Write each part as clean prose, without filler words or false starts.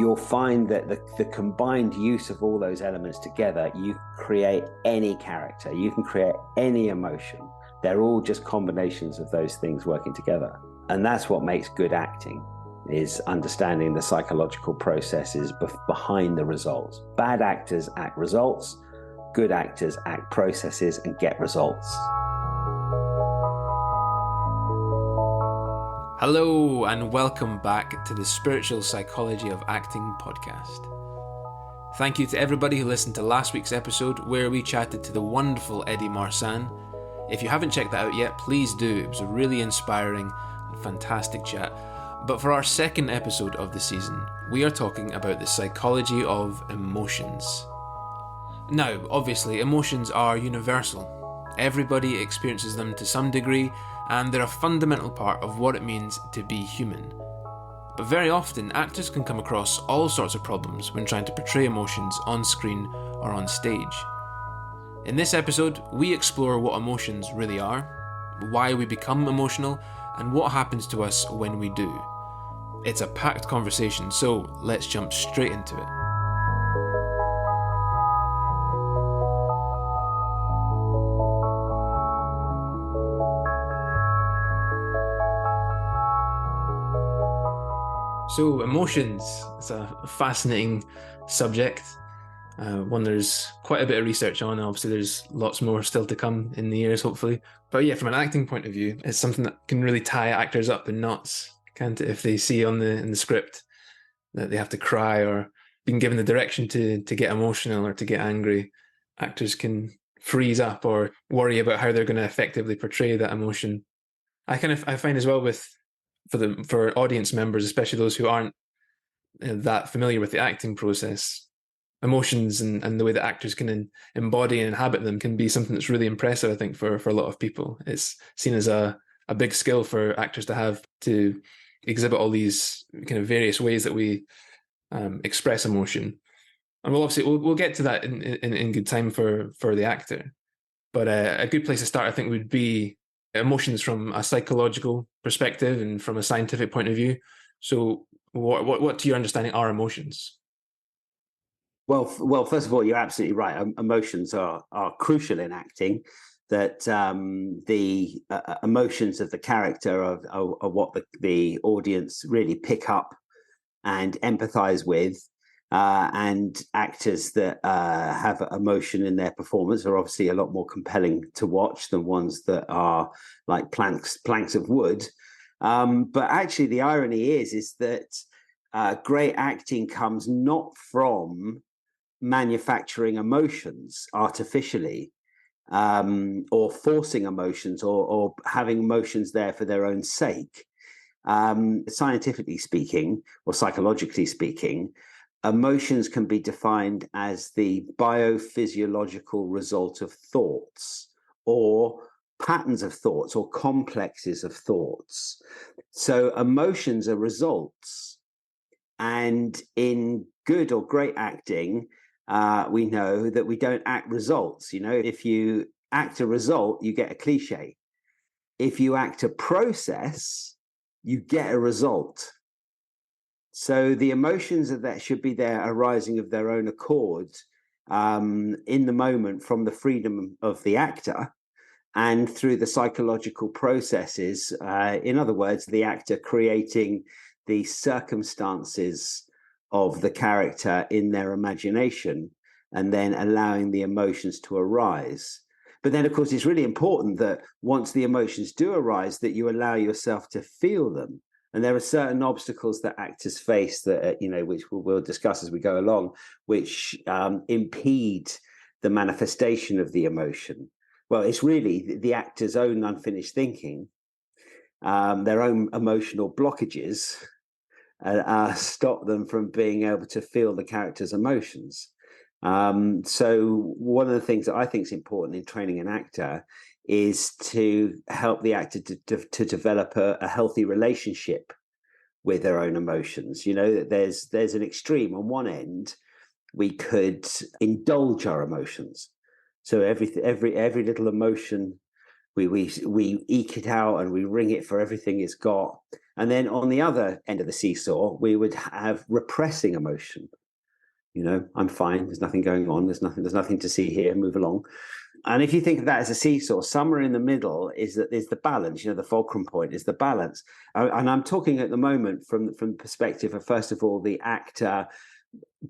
you'll find that the combined use of all those elements together, you create any character, you can create any emotion. They're all just combinations of those things working together. And that's what makes good acting, is understanding the psychological processes behind the results. Bad actors act results, good actors act processes and get results. Hello and welcome back to the Spiritual Psychology of Acting podcast. Thank you to everybody who listened to last week's episode where we chatted to the wonderful Eddie Marsan. If you haven't checked that out yet, please do. It was a really inspiring and fantastic chat. But for our second episode of the season, we are talking about the psychology of emotions. Now, obviously, emotions are universal. Everybody experiences them to some degree, and they're a fundamental part of what it means to be human. But very often, actors can come across all sorts of problems when trying to portray emotions on screen or on stage. In this episode, we explore what emotions really are, why we become emotional, and what happens to us when we do. It's a packed conversation, so let's jump straight into it. So emotions, it's a fascinating subject, one there's quite a bit of research on. Obviously there's lots more still to come in the years, hopefully. But yeah, from an acting point of view, it's something that can really tie actors up in knots, can't it? If they see in the script that they have to cry or being given the direction to get emotional or to get angry, actors can freeze up or worry about how they're going to effectively portray that emotion. I find as well for audience members, especially those who aren't that familiar with the acting process, emotions and the way that actors can embody and inhabit them can be something that's really impressive, I think, for a lot of people. It's seen as a big skill for actors to have, to exhibit all these kind of various ways that we express emotion. And we'll get to that in good time for the actor. But a good place to start, I think, would be emotions from a psychological perspective and from a scientific point of view. So what to your understanding are emotions? Well, first of all, you're absolutely right. Emotions are crucial in acting. That the emotions of the character are what the audience really pick up and empathize with. And actors that have emotion in their performance are obviously a lot more compelling to watch than ones that are like planks of wood. But actually, the irony is that great acting comes not from manufacturing emotions artificially, or forcing emotions or having emotions there for their own sake. Scientifically speaking, or psychologically speaking, emotions can be defined as the biophysiological result of thoughts or patterns of thoughts or complexes of thoughts. So emotions are results. And in good or great acting, we know that we don't act results. You know, if you act a result, you get a cliche. If you act a process, you get a result. So the emotions that should be there arising of their own accord in the moment from the freedom of the actor and through the psychological processes. In other words, the actor creating the circumstances of the character in their imagination and then allowing the emotions to arise. But then, of course, it's really important that once the emotions do arise, that you allow yourself to feel them. And there are certain obstacles that actors face that, which we'll discuss as we go along, which impede the manifestation of the emotion. Well, it's really the actor's own unfinished thinking, their own emotional blockages stop them from being able to feel the character's emotions. So one of the things that I think is important in training an actor is to help the actor to develop a healthy relationship with their own emotions. You know, there's an extreme. On one end, we could indulge our emotions. So every little emotion, we eke it out and we wring it for everything it's got. And then on the other end of the seesaw, we would have repressing emotion. I'm fine. There's nothing going on. There's nothing to see here. Move along. And if you think of that as a seesaw, somewhere in the middle is the balance. The fulcrum point is the balance. And I'm talking at the moment from the perspective of, first of all, the actor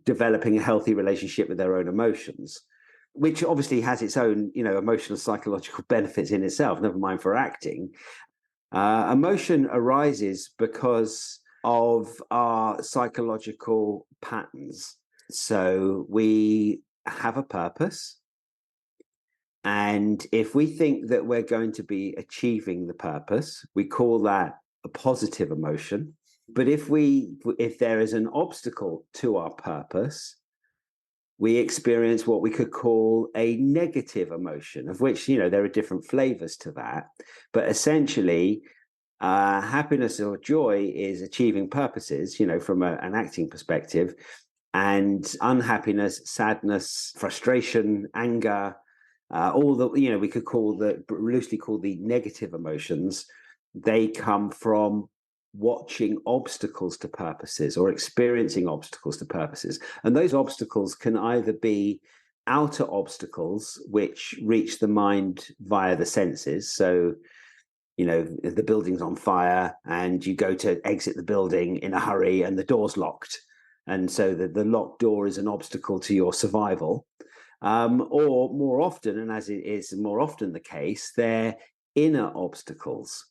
developing a healthy relationship with their own emotions, which obviously has its own, emotional psychological benefits in itself, never mind for acting. Emotion arises because of our psychological patterns. So we have a purpose. And if we think that we're going to be achieving the purpose, we call that a positive emotion. But if there is an obstacle to our purpose, we experience what we could call a negative emotion, of which, there are different flavors to that. But essentially, happiness or joy is achieving purposes, from an acting perspective, and unhappiness, sadness, frustration, anger, all the, we could loosely call the negative emotions. They come from watching obstacles to purposes or experiencing obstacles to purposes. And those obstacles can either be outer obstacles, which reach the mind via the senses. So, the building's on fire and you go to exit the building in a hurry and the door's locked. And so the locked door is an obstacle to your survival. Or more often, and as it is more often the case, they're inner obstacles.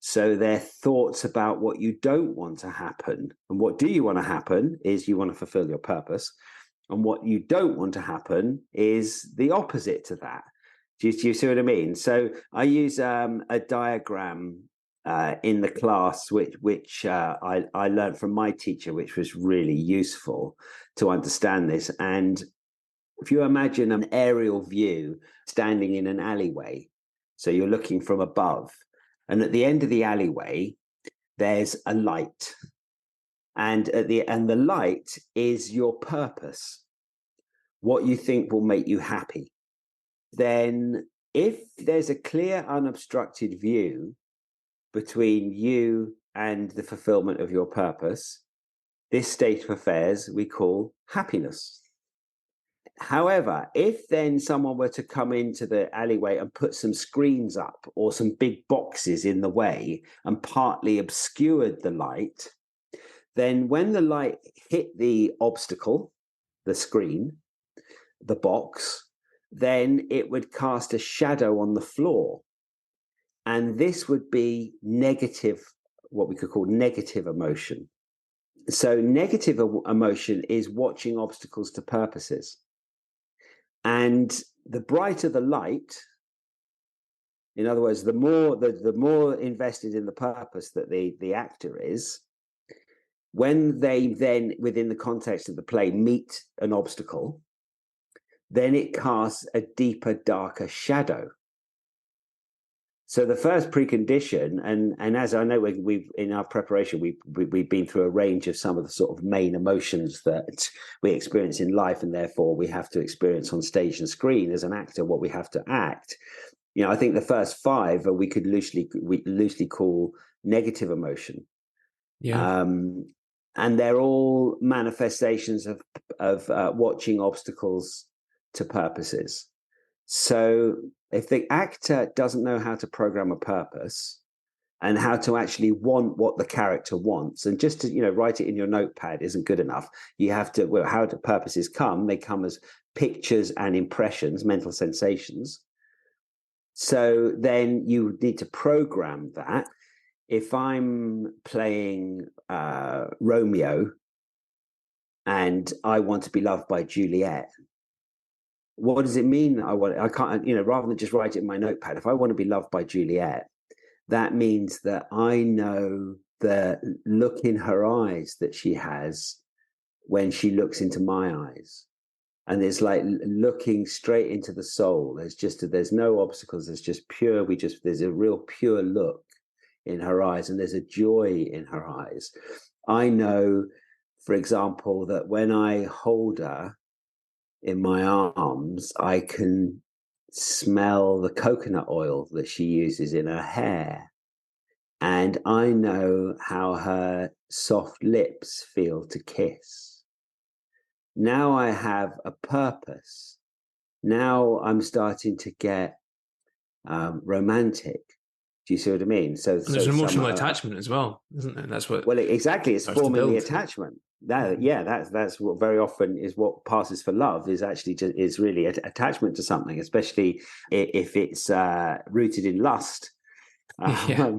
So they're thoughts about what you don't want to happen. And what do you want to happen is you want to fulfill your purpose. And what you don't want to happen is the opposite to that. Do you see what I mean? So I use a diagram in the class, which I learned from my teacher, which was really useful to understand this. And if you imagine an aerial view standing in an alleyway, so you're looking from above, and at the end of the alleyway, there's a light. And the light is your purpose, what you think will make you happy. Then if there's a clear, unobstructed view between you and the fulfillment of your purpose, this state of affairs we call happiness. However, if then someone were to come into the alleyway and put some screens up or some big boxes in the way and partly obscured the light, then when the light hit the obstacle, the screen, the box, then it would cast a shadow on the floor. And this would be negative, what we could call negative emotion. So negative emotion is watching obstacles to purposes. And the brighter the light, in other words, the more invested in the purpose that the actor is, when they then, within the context of the play, meet an obstacle, then it casts a deeper, darker shadow. So the first precondition, and as I know we've in our preparation, we've been through a range of some of the sort of main emotions that we experience in life, and therefore we have to experience on stage and screen as an actor what we have to act. I think the first five we could loosely call negative emotion. Yeah. And they're all manifestations of watching obstacles to purposes. So if the actor doesn't know how to program a purpose and how to actually want what the character wants, and just to write it in your notepad isn't good enough. You have to, how do purposes come? They come as pictures and impressions, mental sensations. So then you need to program that. If I'm playing Romeo and I want to be loved by Juliet, what does it mean? I can't, rather than just write it in my notepad, if I want to be loved by Juliet, that means that I know the look in her eyes that she has when she looks into my eyes. And it's like looking straight into the soul. There's no obstacles. There's just pure, there's a real pure look in her eyes, and there's a joy in her eyes. I know, for example, that when I hold her in my arms, I can smell the coconut oil that she uses in her hair. and I know how her soft lips feel to kiss. Now I have a purpose. Now I'm starting to get romantic. Do you see what I mean? So, And there's so an some emotional attachment as well, isn't there? That's what well, exactly. It's starts to forming the build. attachment. That, Mhm. yeah, that's what very often is what passes for love. Is actually just is really attachment to something, especially if it's rooted in lust. Yeah.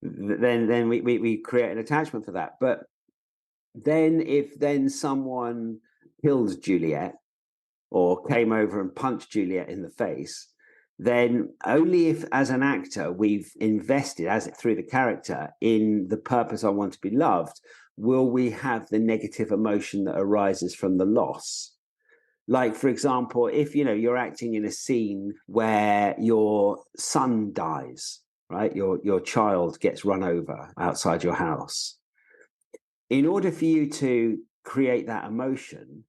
Then we create an attachment for that. But then if then someone killed Juliet or came over and punched Juliet in the face, then only if, as an actor, we've invested as through the character in the purpose I want to be loved, will we have the negative emotion that arises from the loss. Like, for example, if you're acting in a scene where your son dies, right? Your child gets run over outside your house. In order for you to create that emotion,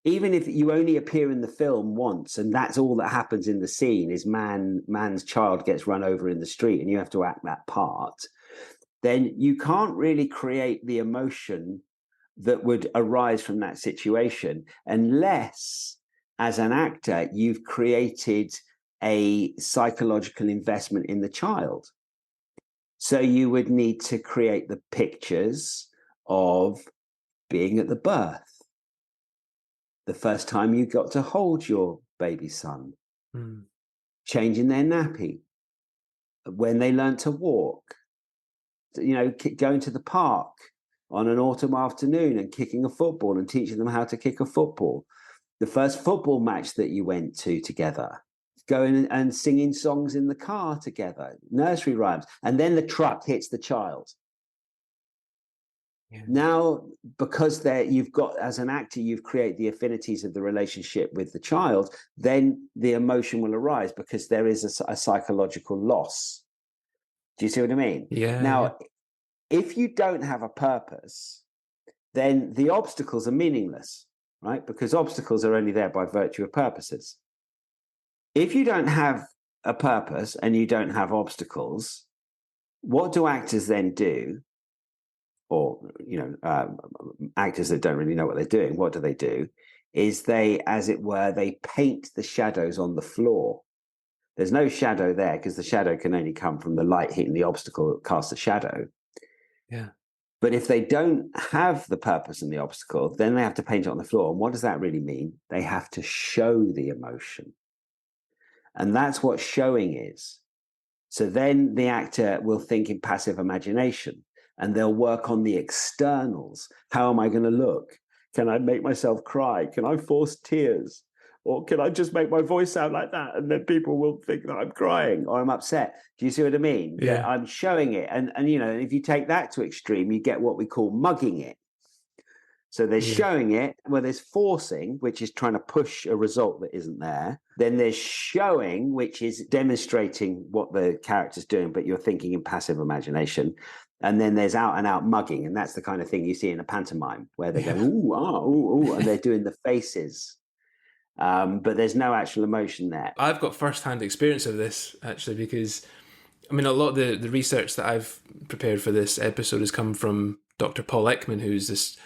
even if you only appear in the film once and that's all that happens in the scene is man's child gets run over in the street and you have to act that part, then you can't really create the emotion that would arise from that situation unless, as an actor, you've created a psychological investment in the child. So you would need to create the pictures of being at the birth, the first time you got to hold your baby son, Mm. changing their nappy, when they learned to walk, going to the park on an autumn afternoon and kicking a football and teaching them how to kick a football, the first football match that you went to together, going and singing songs in the car together, nursery rhymes, and then the truck hits the child. Yeah. Now, because you've got, as an actor, you've created the affinities of the relationship with the child, then the emotion will arise because there is a psychological loss. Do you see what I mean? Yeah. Yeah. Now, if you don't have a purpose, then the obstacles are meaningless, right? Because obstacles are only there by virtue of purposes. If you don't have a purpose and you don't have obstacles, what do actors then do? Or actors that don't really know what they're doing, what do? Is they, as it were, they paint the shadows on the floor. There's no shadow there because the shadow can only come from the light hitting the obstacle that casts a shadow. Yeah. But if they don't have the purpose and the obstacle, then they have to paint it on the floor. And what does that really mean? They have to show the emotion. And that's what showing is. So then the actor will think in passive imagination and they'll work on the externals. How am I going to look? Can I make myself cry? Can I force tears? Or can I just make my voice sound like that? And then people will think that I'm crying or I'm upset. Do you see what I mean? That Yeah. I'm showing it. And if you take that to extreme, you get what we call mugging it. So there's Yeah. showing it, where there's forcing, which is trying to push a result that isn't there. Then there's showing, which is demonstrating what the character's doing, but you're thinking in passive imagination. And then there's out and out mugging. And that's the kind of thing you see in a pantomime where they're Yeah. going, ooh, ah, ooh, ooh, and they're doing the faces. But there's no actual emotion there. I've got first-hand experience of this actually because I mean a lot of the research that I've prepared for this episode has come from Dr. Paul Ekman, who's this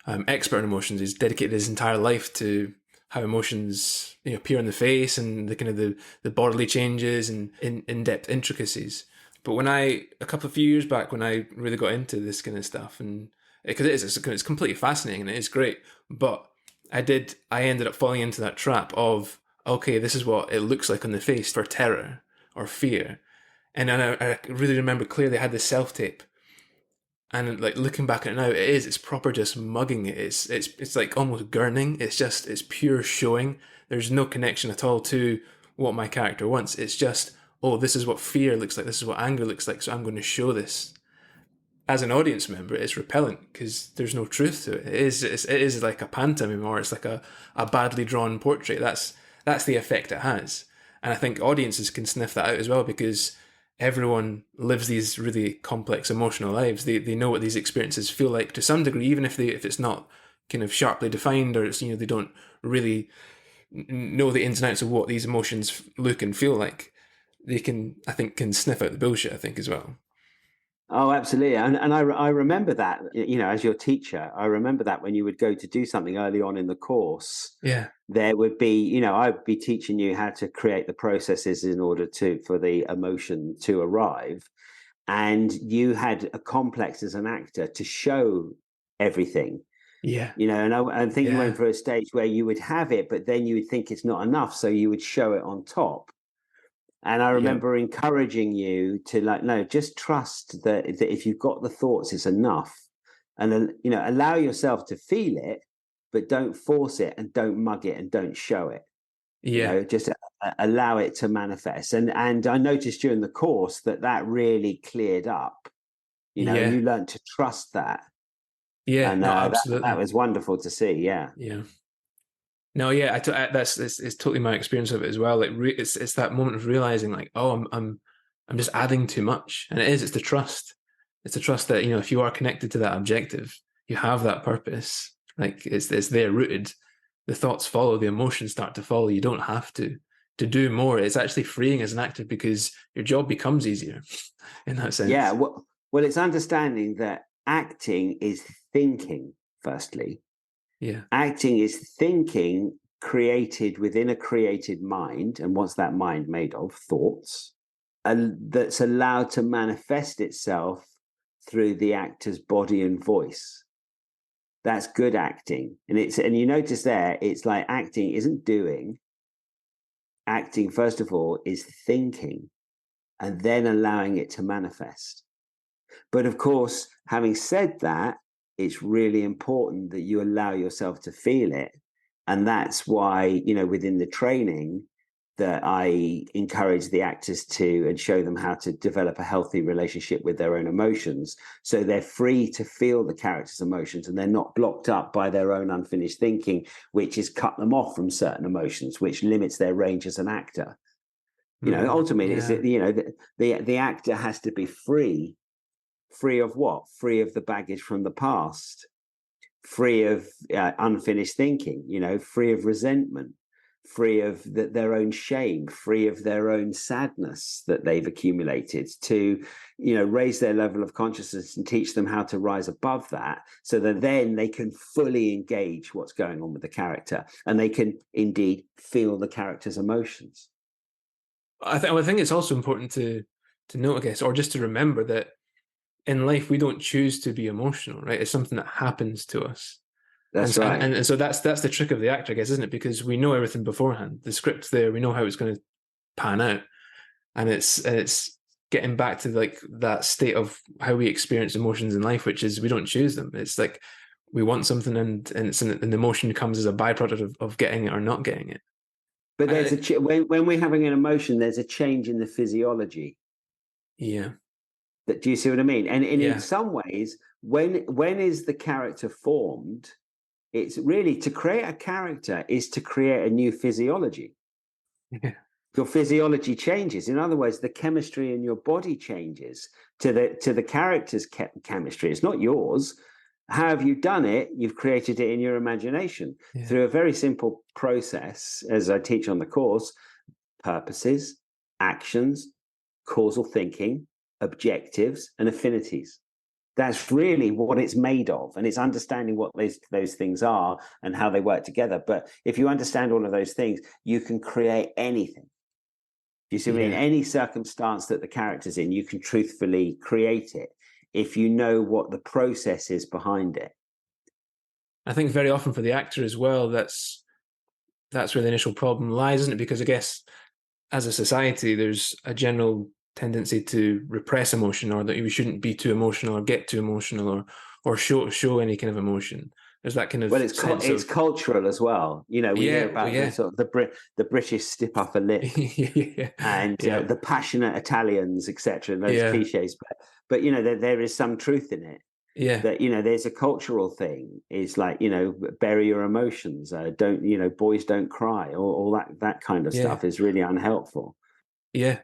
expert in emotions. He's dedicated his entire life to how emotions appear on the face and the kind of the bodily changes and in-depth intricacies. But a couple of few years back, when I really got into this kind of stuff, and because it's completely fascinating and it is great, but I ended up falling into that trap of, okay, this is what it looks like on the face for terror or fear. And then I really remember clearly I had this self-tape, and like looking back at it now, it's proper just mugging it. It's like almost gurning. It's pure showing. There's no connection at all to what my character wants. It's just, oh, this is what fear looks like. This is what anger looks like. So I'm going to show this. As an audience member, it's repellent because there's no truth to it. It is like a pantomime, or it's like a badly drawn portrait. That's the effect it has. And I think audiences can sniff that out as well because everyone lives these really complex emotional lives. They know what these experiences feel like to some degree, even if it's not kind of sharply defined, or it's they don't really know the ins and outs of what these emotions look and feel like. They can, I think, can sniff out the bullshit, I think, as well. Oh, absolutely. And I remember that, as your teacher, I remember that when you would go to do something early on in the course, Yeah, there would be, I'd be teaching you how to create the processes in order for the emotion to arrive. And you had a complex as an actor to show everything, yeah, and I think you went yeah, for a stage where you would have it, but then you would think it's not enough. So you would show it on top. And I yeah, remember encouraging you to like, no, just trust that if you've got the thoughts, it's enough. And, allow yourself to feel it, but don't force it and don't mug it and don't show it. yeah, Just allow it to manifest. And I noticed during the course that really cleared up, and yeah, you learned to trust that. yeah. And No, that absolutely. was wonderful to see. Yeah. Yeah. No, yeah, that's it's totally my experience of it as well. Like, it's that moment of realizing, like, oh, I'm just adding too much, and it is. It's the trust. It's the trust that if you are connected to that objective, you have that purpose. Like, it's there rooted. The thoughts follow, the emotions start to follow. You don't have to do more. It's actually freeing as an actor because your job becomes easier in that Yeah. sense. Well, it's understanding that acting is thinking, firstly. Yeah, Acting is thinking created within a created mind. And what's that mind made of? Thoughts. And that's allowed to manifest itself through the actor's body and voice. That's good acting. And you notice there, it's like acting isn't doing. Acting, first of all, is thinking and then allowing it to manifest. But of course, having said that, it's really important that you allow yourself to feel it. And that's why, within the training, that I encourage the actors to and show them how to develop a healthy relationship with their own emotions. So they're free to feel the character's emotions and they're not blocked up by their own unfinished thinking, which has cut them off from certain emotions, which limits their range as an actor. Ultimately, it's, yeah, the actor has to be free of what? Free of the baggage from the past, free of unfinished thinking, free of resentment, free of their own shame, free of their own sadness that they've accumulated to, raise their level of consciousness and teach them how to rise above that so that then they can fully engage what's going on with the character and they can indeed feel the character's emotions. I think it's also important to note, I guess, or just to remember that in life we don't choose to be emotional, right? It's something that happens to us. And That's so, and, right. and so that's the trick of the actor, I guess, isn't it? Because we know everything beforehand. The script's there, we know how it's going to pan out. And it's getting back to like that state of how we experience emotions in life, which is we don't choose them. It's like we want something and the emotion comes as a byproduct of getting it or not getting it. But And there's when we're having an emotion, there's a change in the physiology. yeah, Do you see what I mean? And in yeah, some ways, when is the character formed? It's really to create a character is to create a new physiology. yeah, Your physiology changes. In other words, the chemistry in your body changes to the character's chemistry. It's not yours. How have you done it? You've created it in your imagination yeah. through a very simple process, as I teach on the course: purposes, actions, causal thinking, objectives, and affinities. That's really what it's made of, and it's understanding what those things are and how they work together. But if you understand all of those things, you can create anything. You see what I mean? Yeah. Any circumstance that the character's in, you can truthfully create it if you know what the process is behind it. I think very often for the actor as well, that's where the initial problem lies, isn't it? Because I guess as a society, there's a general tendency to repress emotion, or that we shouldn't be too emotional or get too emotional or show any kind of emotion. There's that kind of Well, sense it's of cultural as well. We hear yeah, well, about the yeah, sort of the British stiff upper lip yeah, and yeah, the passionate Italians, etc. And those yeah, cliches, but there is some truth in it. yeah. That there's a cultural thing. It's like bury your emotions. Don't boys don't cry. All that kind of Yeah, stuff is really unhelpful. yeah.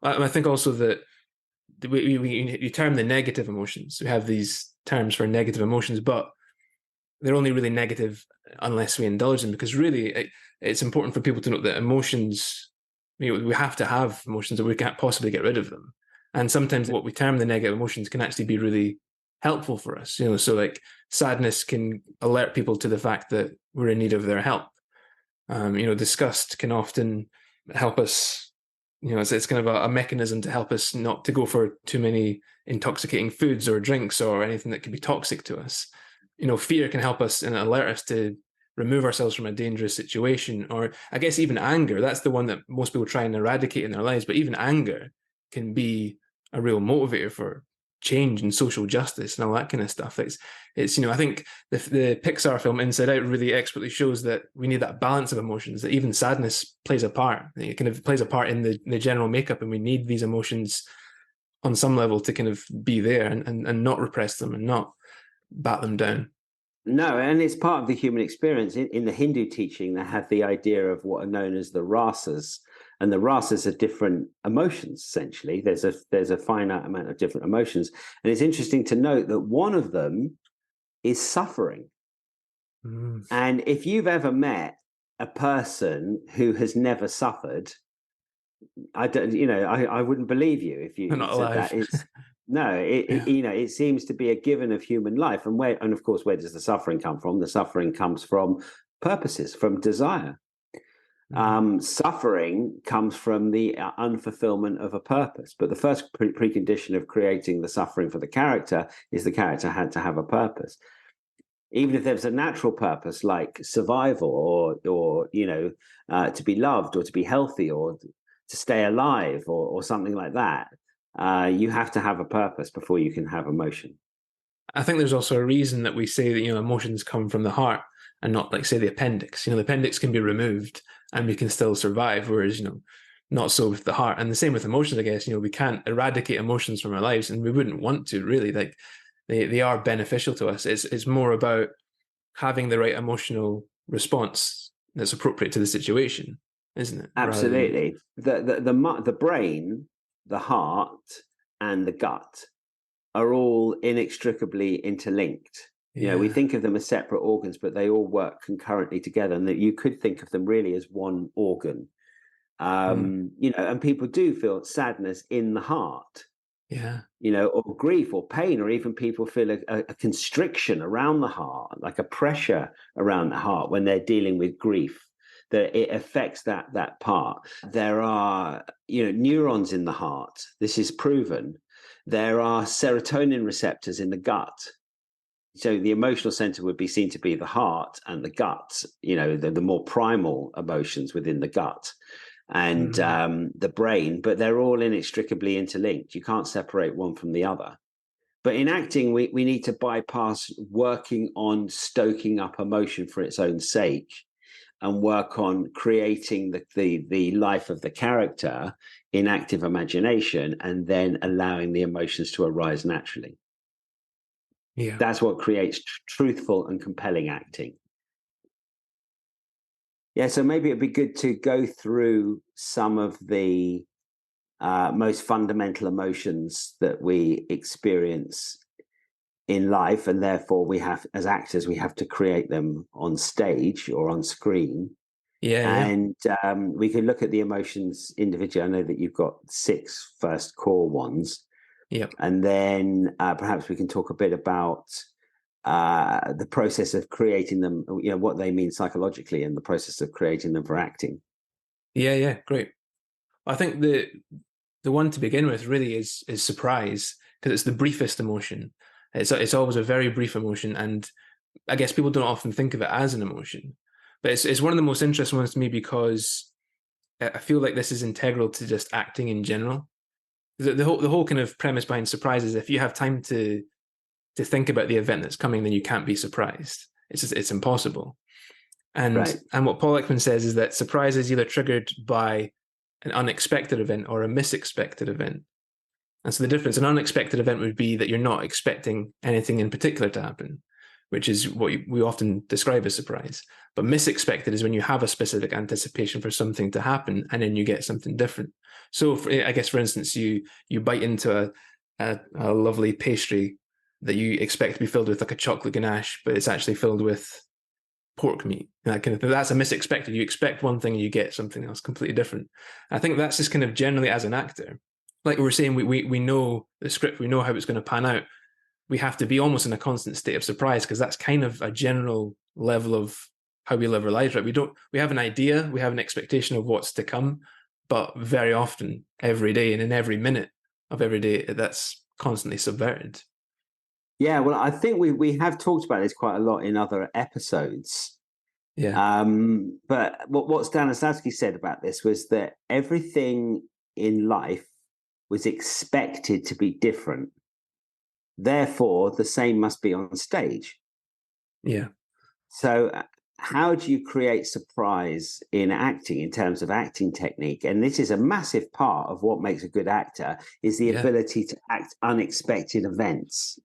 I think also that you term the negative emotions. We have these terms for negative emotions, but they're only really negative unless we indulge them. Because really, it's important for people to note that emotions, we have to have emotions, or we can't possibly get rid of them. And sometimes what we term the negative emotions can actually be really helpful for us. So like sadness can alert people to the fact that we're in need of their help. Disgust can often help us. It's kind of a mechanism to help us not to go for too many intoxicating foods or drinks or anything that can be toxic to us. Fear can help us and alert us to remove ourselves from a dangerous situation. Or I guess even anger, that's the one that most people try and eradicate in their lives. But even anger can be a real motivator for change and social justice and all that kind of stuff. It's I think the Pixar film Inside Out really expertly shows that we need that balance of emotions, that even sadness plays a part. It kind of plays a part in the general makeup, and we need these emotions on some level to kind of be there and not repress them and not bat them down. No, and it's part of the human experience. In the Hindu teaching, they have the idea of what are known as the rasas, and the rasas are different emotions. Essentially, there's a finite amount of different emotions, and it's interesting to note that one of them is suffering. And if you've ever met a person who has never suffered, I don't, I wouldn't believe you if you They're not said alive. that. It's no, it seems to be a given of human life, and of course, where does the suffering come from? The suffering comes from purposes, from desire. Suffering comes from the unfulfillment of a purpose. But the first precondition of creating the suffering for the character is the character had to have a purpose. Even if there's a natural purpose like survival or to be loved or to be healthy or to stay alive or something like that, you have to have a purpose before you can have emotion. I think there's also a reason that we say that emotions come from the heart and not like say the appendix. The appendix can be removed and we can still survive, whereas not so with the heart. And the same with emotions, I guess. We can't eradicate emotions from our lives, and we wouldn't want to really. Like they are beneficial to us. It's more about having the right emotional response that's appropriate to the situation, isn't it? Absolutely. The brain, the heart, and the gut are all inextricably interlinked. We think of them as separate organs, but they all work concurrently together, and that you could think of them really as one organ. And people do feel sadness in the heart. Or grief or pain, or even people feel a constriction around the heart, like a pressure around the heart when they're dealing with grief, that it affects that part. There are, neurons in the heart. This is proven. There are serotonin receptors in the gut. So the emotional center would be seen to be the heart and the gut, the more primal emotions within the gut and the brain, but they're all inextricably interlinked. You can't separate one from the other. But in acting, we need to bypass working on stoking up emotion for its own sake and work on creating the life of the character in active imagination and then allowing the emotions to arise naturally. Yeah. That's what creates truthful and compelling acting. Yeah, so maybe it'd be good to go through some of the most fundamental emotions that we experience in life, and therefore we have, as actors, we have to create them on stage or on screen. And we can look at the emotions individually. I know that you've got 6 first core ones. Yep. And then perhaps we can talk a bit about the process of creating them, what they mean psychologically, and the process of creating them for acting. Yeah, great. I think the one to begin with really is surprise, because it's the briefest emotion. It's always a very brief emotion, and I guess people don't often think of it as an emotion, but it's one of the most interesting ones to me because I feel like this is integral to just acting in general. The whole kind of premise behind surprise is if you have time to think about the event that's coming, then you can't be surprised. It's impossible. And what Paul Ekman says is that surprise is either triggered by an unexpected event or a misexpected event. And so the difference, an unexpected event would be that you're not expecting anything in particular to happen, which is what we often describe as surprise. But misexpected is when you have a specific anticipation for something to happen and then you get something different. So I guess, for instance, you bite into a lovely pastry that you expect to be filled with like a chocolate ganache, but it's actually filled with pork meat, that kind of thing. That's a misexpected. You expect one thing and you get something else completely different. I think that's just kind of generally as an actor. like we were saying, we know the script, we know how it's going to pan out. We have to be almost in a constant state of surprise, because that's kind of a general level of how we live our lives, right? We have an idea, we have an expectation of what's to come, but very often, every day and in every minute of every day, that's constantly subverted. Yeah, well, I think we have talked about this quite a lot in other episodes. Yeah. But what Stanislavski said about this was that everything in life was expected to be different. Therefore, the same must be on stage. Yeah. So how do you create surprise in acting in terms of acting technique? And this is a massive part of what makes a good actor, is the ability to act unexpected events.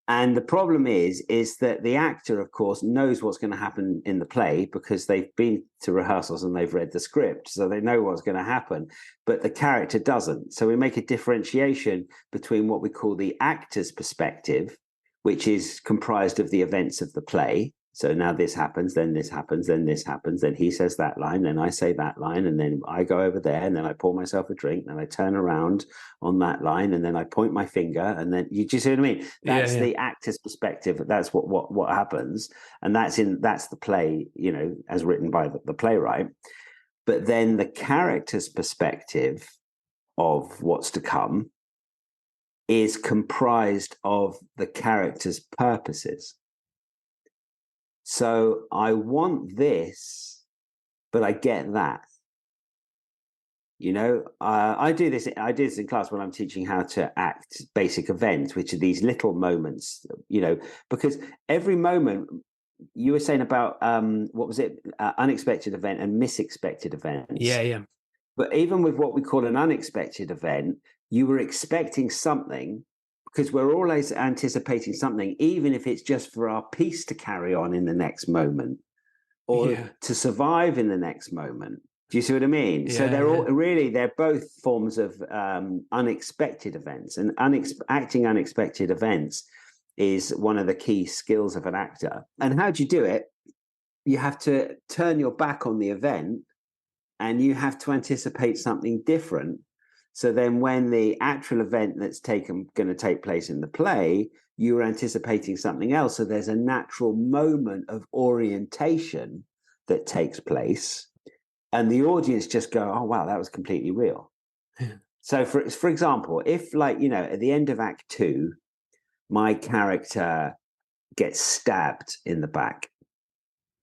And the problem is that the actor, of course, knows what's going to happen in the play because they've been to rehearsals and they've read the script, so they know what's going to happen, but the character doesn't. So we make a differentiation between what we call the actor's perspective, which is comprised of the events of the play. So now this happens, then this happens, then this happens, then he says that line, then I say that line, and then I go over there, and then I pour myself a drink, and I turn around on that line, and then I point my finger, and then you see what I mean? That's the actor's perspective. That's what happens, and that's the play, you know, as written by the playwright. But then the character's perspective of what's to come is comprised of the character's purposes. So I want this, but I get that. You know, I do this in class when I'm teaching how to act basic events, which are these little moments, you know, because every moment, you were saying about, what was it? Unexpected event and misexpected events. Yeah. But even with what we call an unexpected event, you were expecting something, because we're always anticipating something, even if it's just for our piece to carry on in the next moment or to survive in the next moment. Do you see what I mean? So they're both forms of unexpected events, and acting unexpected events is one of the key skills of an actor. And how do you do it? You have to turn your back on the event and you have to anticipate something different. So then when the actual event that's going to take place in the play, you're anticipating something else. So there's a natural moment of orientation that takes place. And the audience just go, oh, wow, that was completely real. Yeah. So for example, if, like, you know, at the end of Act 2, my character gets stabbed in the back,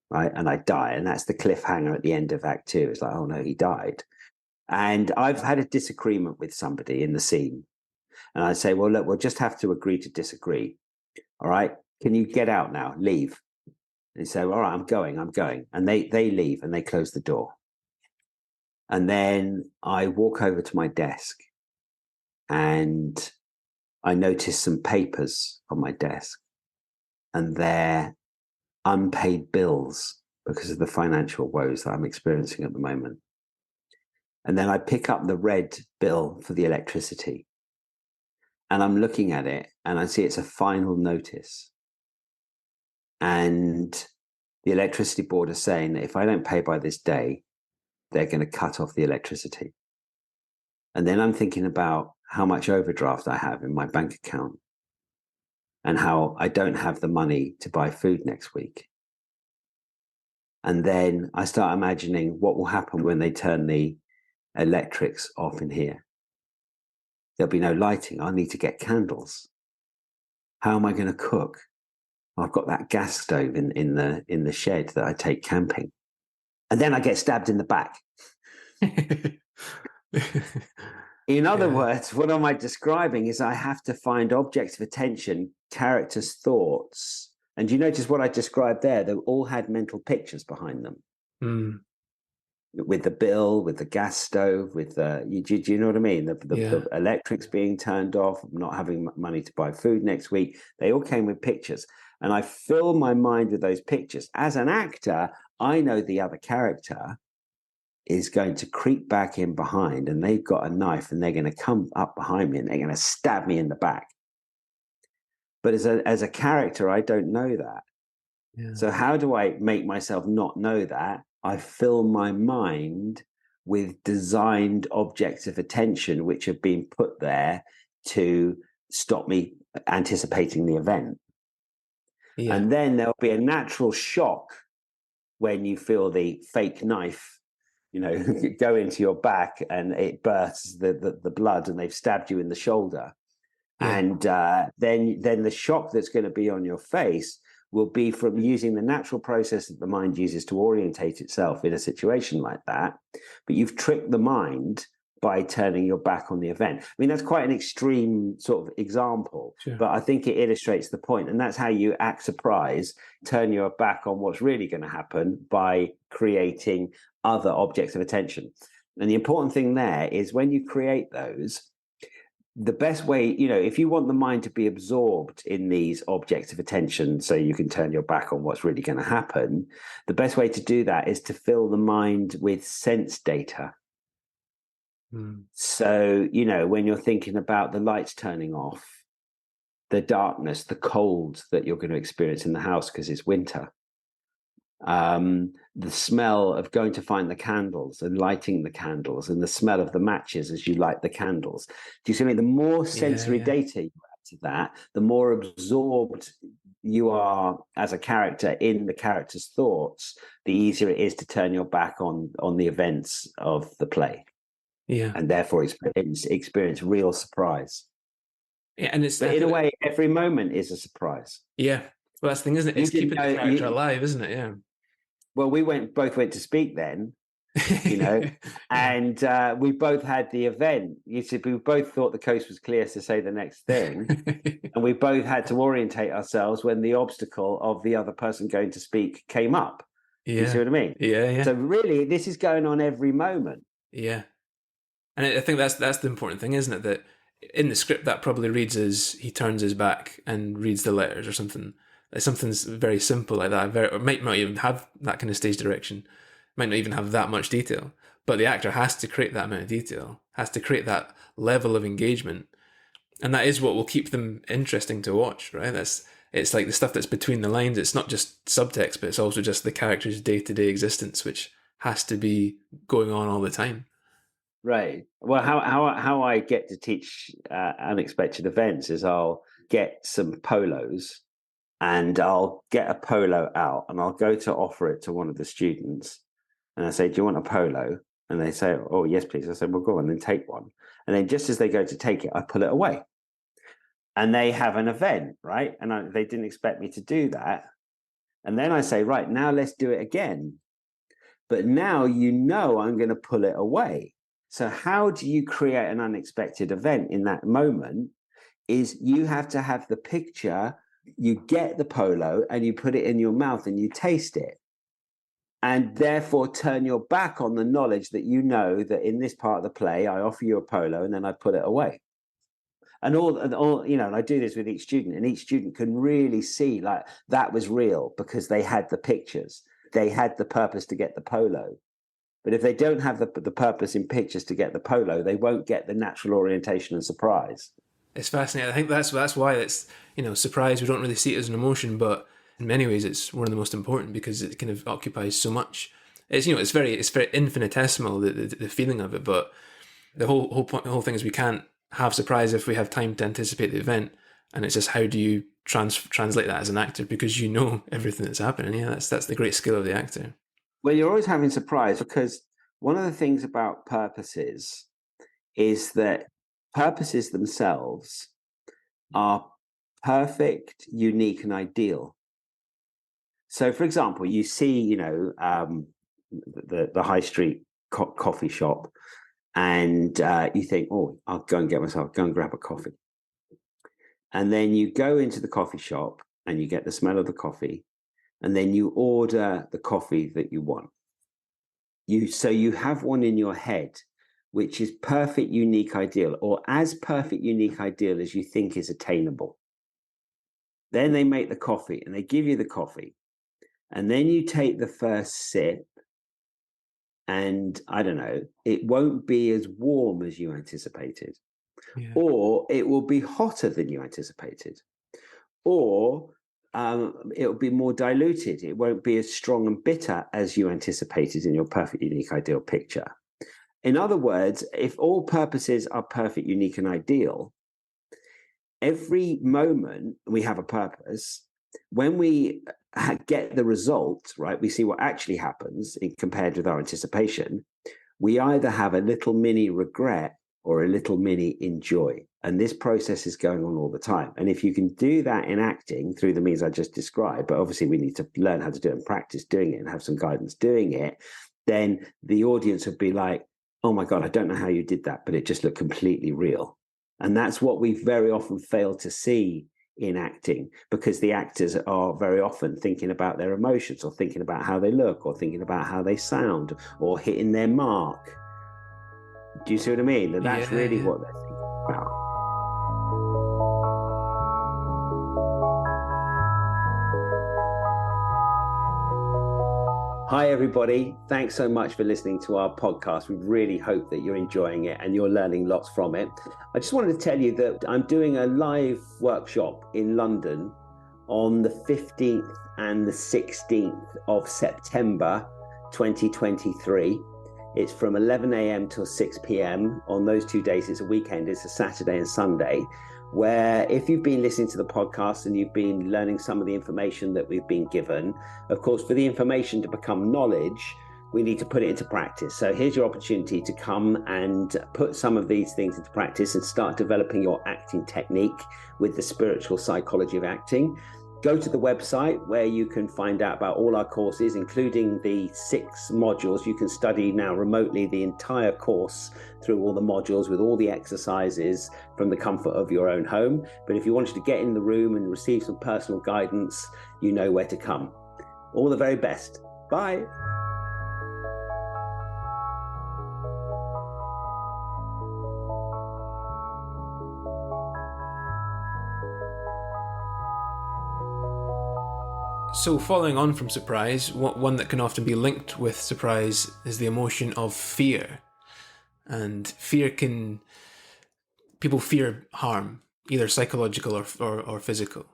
right? And I die. And that's the cliffhanger at the end of Act 2. It's like, oh no, he died. And I've had a disagreement with somebody in the scene. And I say, well, look, we'll just have to agree to disagree. All right. Can you get out now? Leave. And they say, all right, I'm going. And they leave and they close the door. And then I walk over to my desk and I notice some papers on my desk, and they're unpaid bills because of the financial woes that I'm experiencing at the moment. And then I pick up the red bill for the electricity, and I'm looking at it and I see it's a final notice. And the electricity board is saying that if I don't pay by this day, they're going to cut off the electricity. And then I'm thinking about how much overdraft I have in my bank account and how I don't have the money to buy food next week. And then I start imagining what will happen when they turn the electrics off in here. There'll be no lighting. I need to get candles. How am I going to cook? I've got that gas stove in the shed that I take camping. And then I get stabbed in the back. In other words, what am I describing is I have to find objects of attention, characters' thoughts. And you notice what I described there? They all had mental pictures behind them. Mm. With the bill, with the gas stove, with the, do you know what I mean? The electrics being turned off, not having money to buy food next week. They all came with pictures. And I fill my mind with those pictures. As an actor, I know the other character is going to creep back in behind, and they've got a knife, and they're going to come up behind me and they're going to stab me in the back. But as a character, I don't know that. Yeah. So how do I make myself not know that? I fill my mind with designed objects of attention, which have been put there to stop me anticipating the event. Yeah. And then there'll be a natural shock when you feel the fake knife, go into your back and it bursts the blood and they've stabbed you in the shoulder. Yeah. And then the shock that's going to be on your face will be from using the natural process that the mind uses to orientate itself in a situation like that. But you've tricked the mind by turning your back on the event. I mean, that's quite an extreme sort of example, Sure. but I think it illustrates the point. And that's how you act surprise, turn your back on what's really going to happen by creating other objects of attention. And the important thing there is when you create those, the best way, if you want the mind to be absorbed in these objects of attention so you can turn your back on what's really going to happen, the best way to do that is to fill the mind with sense data. So, when you're thinking about the lights turning off, the darkness, the cold that you're going to experience in the house because it's winter, the smell of going to find the candles and lighting the candles, and the smell of the matches as you light the candles. Do you see me? The more sensory data you add to that, the more absorbed you are as a character in the character's thoughts, the easier it is to turn your back on the events of the play. Yeah. And therefore experience real surprise. Yeah, and it's but in a way, every moment is a surprise. Yeah. Well, that's the thing, isn't it? It's keeping the character alive, isn't it? Yeah. Well, we both went to speak then, and we both had the event. You see, we both thought the coast was clear to say the next thing, and we both had to orientate ourselves when the obstacle of the other person going to speak came up. Yeah. You see what I mean? Yeah. So really, this is going on every moment. Yeah. And I think that's the important thing, isn't it? That in the script that probably reads as he turns his back and reads the letters or something. Like something's very simple like that. Or might not even have that kind of stage direction. Might not even have that much detail. But the actor has to create that amount of detail. Has to create that level of engagement. And that is what will keep them interesting to watch, right? It's like the stuff that's between the lines. It's not just subtext, but it's also just the character's day-to-day existence, which has to be going on all the time. Right. Well, how I get to teach unexpected events is I'll get some polos and I'll get a polo out and I'll go to offer it to one of the students. And I say, do you want a polo? And they say, oh, yes, please. I say, well, go on, then take one. And then just as they go to take it, I pull it away. And they have an event, right? And they didn't expect me to do that. And then I say, right, now let's do it again. But now I'm going to pull it away. So how do you create an unexpected event in that moment is you have to have the picture, you get the polo and you put it in your mouth and you taste it. And therefore turn your back on the knowledge that that in this part of the play, I offer you a polo and then I put it away. And and I do this with each student, and each student can really see like that was real because they had the pictures. They had the purpose to get the polo. But if they don't have the purpose in pictures to get the polo, they won't get the natural orientation and surprise. It's fascinating. I think that's why it's, surprise, we don't really see it as an emotion, but in many ways it's one of the most important because it kind of occupies so much. It's, it's very infinitesimal, the feeling of it, but the whole point, the whole thing is we can't have surprise if we have time to anticipate the event. And it's just how do you translate that as an actor because you know everything that's happening. Yeah, that's the great skill of the actor. Well, you're always having surprise because one of the things about purposes is that purposes themselves are perfect, unique, and ideal. So, for example, you see, the high street coffee shop, and you think, oh, I'll go and grab a coffee. And then you go into the coffee shop and you get the smell of the coffee. And then you order the coffee that you want. So you have one in your head, which is perfect, unique, ideal, or as perfect, unique, ideal as you think is attainable. Then they make the coffee and they give you the coffee. And then you take the first sip. And I don't know, it won't be as warm as you anticipated. Yeah. Or it will be hotter than you anticipated. Or it will be more diluted. It won't be as strong and bitter as you anticipated in your perfect, unique, ideal picture. In other words, if all purposes are perfect, unique, and ideal, every moment we have a purpose. When we get the result, right, we see what actually happens compared with our anticipation. We either have a little mini regret or a little mini enjoy. And this process is going on all the time. And if you can do that in acting through the means I just described, but obviously we need to learn how to do it and practice doing it and have some guidance doing it, then the audience would be like, oh my God, I don't know how you did that, but it just looked completely real. And that's what we very often fail to see in acting, because the actors are very often thinking about their emotions or thinking about how they look or thinking about how they sound or hitting their mark. Do you see what I mean? And that's really what they're thinking about. Hi, everybody. Thanks so much for listening to our podcast. We really hope that you're enjoying it and you're learning lots from it. I just wanted to tell you that I'm doing a live workshop in London on the 15th and the 16th of September 2023. It's from 11 a.m. till 6 p.m. on those 2 days. It's a weekend. It's a Saturday and Sunday, where if you've been listening to the podcast and you've been learning some of the information that we've been given, of course, for the information to become knowledge, we need to put it into practice. So here's your opportunity to come and put some of these things into practice and start developing your acting technique with the spiritual psychology of acting. Go to the website where you can find out about all our courses, including the 6 modules. You can study now remotely the entire course through all the modules with all the exercises from the comfort of your own home. But if you wanted to get in the room and receive some personal guidance, you know where to come. All the very best. Bye. So following on from surprise, one that can often be linked with surprise is the emotion of fear. And people fear harm, either psychological or physical.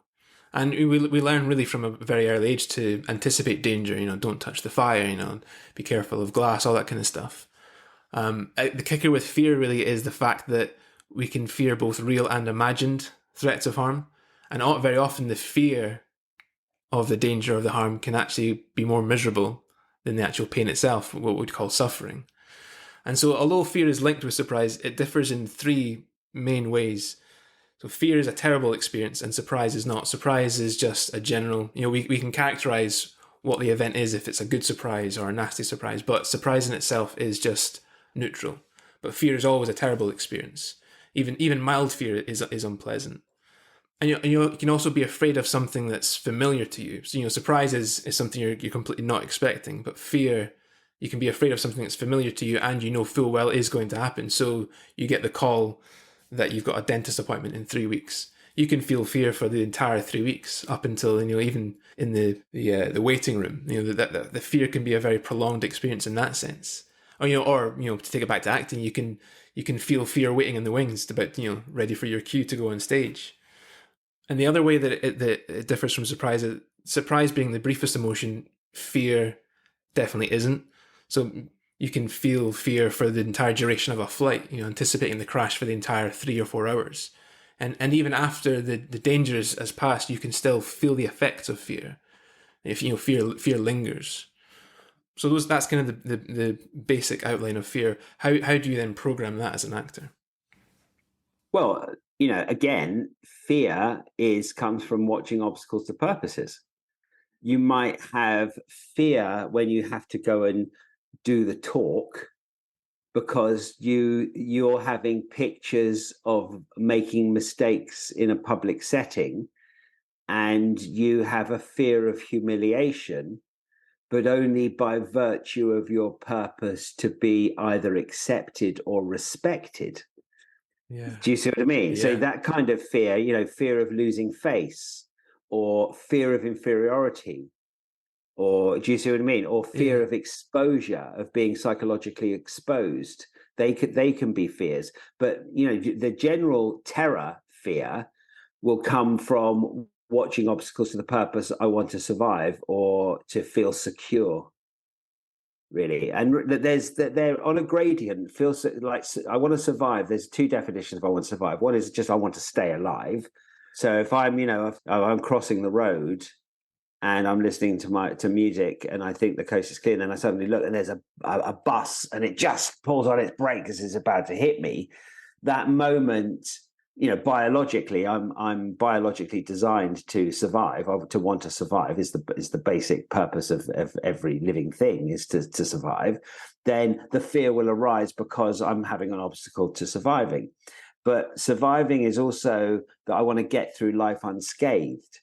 And we learn really from a very early age to anticipate danger, don't touch the fire, be careful of glass, all that kind of stuff. The kicker with fear really is the fact that we can fear both real and imagined threats of harm. And very often the fear of the danger of the harm can actually be more miserable than the actual pain itself, what we'd call suffering. And so although fear is linked with surprise, it differs in 3 main ways. So fear is a terrible experience and surprise is not. Surprise is just a general, we can characterize what the event is if it's a good surprise or a nasty surprise, but surprise in itself is just neutral. But fear is always a terrible experience. Even mild fear is unpleasant. And you can also be afraid of something that's familiar to you. So, surprise is something you're completely not expecting. But fear, you can be afraid of something that's familiar to you and you know full well is going to happen. So you get the call that you've got a dentist appointment in 3 weeks. You can feel fear for the entire 3 weeks up until, even in the waiting room. The fear can be a very prolonged experience in that sense. Or to take it back to acting, you can feel fear waiting in the wings, about ready for your cue to go on stage. And the other way that it differs from surprise is surprise being the briefest emotion, fear definitely isn't. So you can feel fear for the entire duration of a flight, anticipating the crash for the entire 3 or 4 hours. And even after the danger has passed, you can still feel the effects of fear. If fear lingers. So that's kind of the basic outline of fear. How do you then program that as an actor? Well, again, fear comes from watching obstacles to purposes. You might have fear when you have to go and do the talk because you're having pictures of making mistakes in a public setting, and you have a fear of humiliation, but only by virtue of your purpose to be either accepted or respected. Yeah. Do you see what I mean? Yeah. So that kind of fear, fear of losing face or fear of inferiority, or do you see what I mean? Or fear of exposure, of being psychologically exposed. They can be fears. But, the general terror fear will come from watching obstacles to the purpose I want to survive or to feel secure. really, and that they're on a gradient. Feels like I want to survive. There's two definitions of I want to survive. One is just I want to stay alive. So if I'm, if I'm crossing the road and I'm listening to music and I think the coast is clear, and I suddenly look and there's a bus and it just pulls on its brake as it's about to hit me. That moment, biologically, I'm biologically designed to survive. To want to survive is the basic purpose of every living thing, is to survive. Then the fear will arise because I'm having an obstacle to surviving. But surviving is also that I want to get through life unscathed.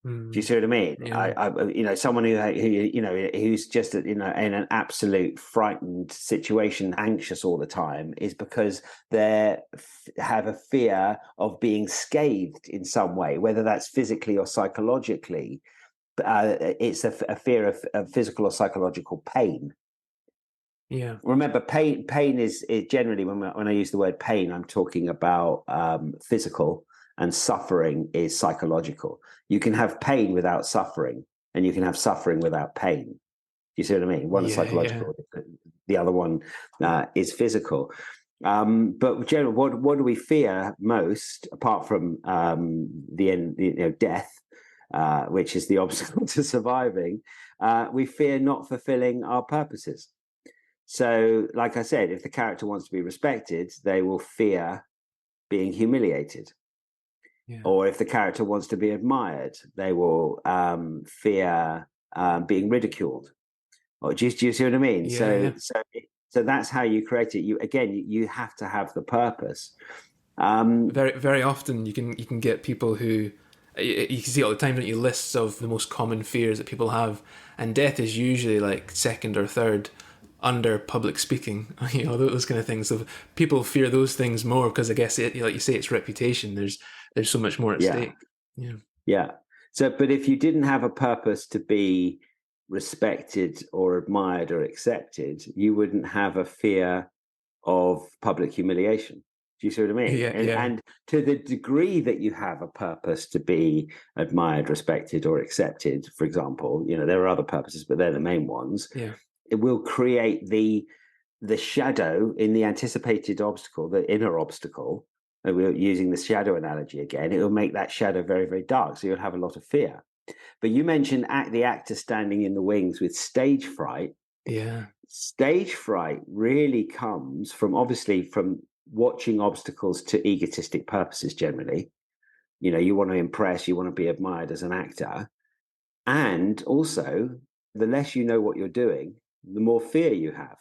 Do you see what I mean? Yeah. Someone who's just in an absolute frightened situation, anxious all the time, is because they have a fear of being scathed in some way, whether that's physically or psychologically. It's a fear of physical or psychological pain. Yeah. Remember, pain is generally, when I use the word pain, I'm talking about physical, and suffering is psychological. You can have pain without suffering, and you can have suffering without pain. Do you see what I mean? One is psychological, the other one is physical. But generally, what do we fear most, apart from the end, death, which is the obstacle to surviving? We fear not fulfilling our purposes. So, like I said, if the character wants to be respected, they will fear being humiliated. Yeah. Or if the character wants to be admired, they will fear being ridiculed. Or do you see what I mean? Yeah. So that's how you create it. You have to have the purpose. Very, very often you can get people who you can see all the time, don't you, lists of the most common fears that people have, and death is usually like second or third under public speaking, those kind of things. So people fear those things more because I guess like you say, it's reputation. There's so much more at stake. Yeah. So, but if you didn't have a purpose to be respected or admired or accepted, you wouldn't have a fear of public humiliation. Do you see what I mean? And to the degree that you have a purpose to be admired, respected, or accepted, for example, there are other purposes, but they're the main ones. Yeah. It will create the shadow in the anticipated obstacle, the inner obstacle. And we're using the shadow analogy again. It will make that shadow very, very dark. So you'll have a lot of fear. But you mentioned the actor standing in the wings with stage fright. Yeah. Stage fright really comes from watching obstacles to egotistic purposes generally. You want to impress, you want to be admired as an actor. And also, the less you know what you're doing, the more fear you have.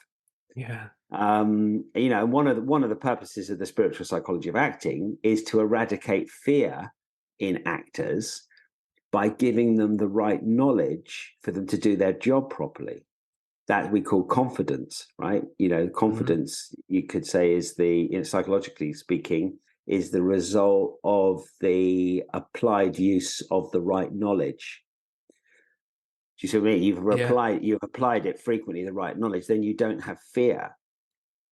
Yeah. One of the purposes of the spiritual psychology of acting is to eradicate fear in actors by giving them the right knowledge for them to do their job properly. That we call confidence, right? Confidence, you could say, is psychologically speaking, is the result of the applied use of the right knowledge. Do you see what I mean? You've applied it frequently, the right knowledge, then you don't have fear.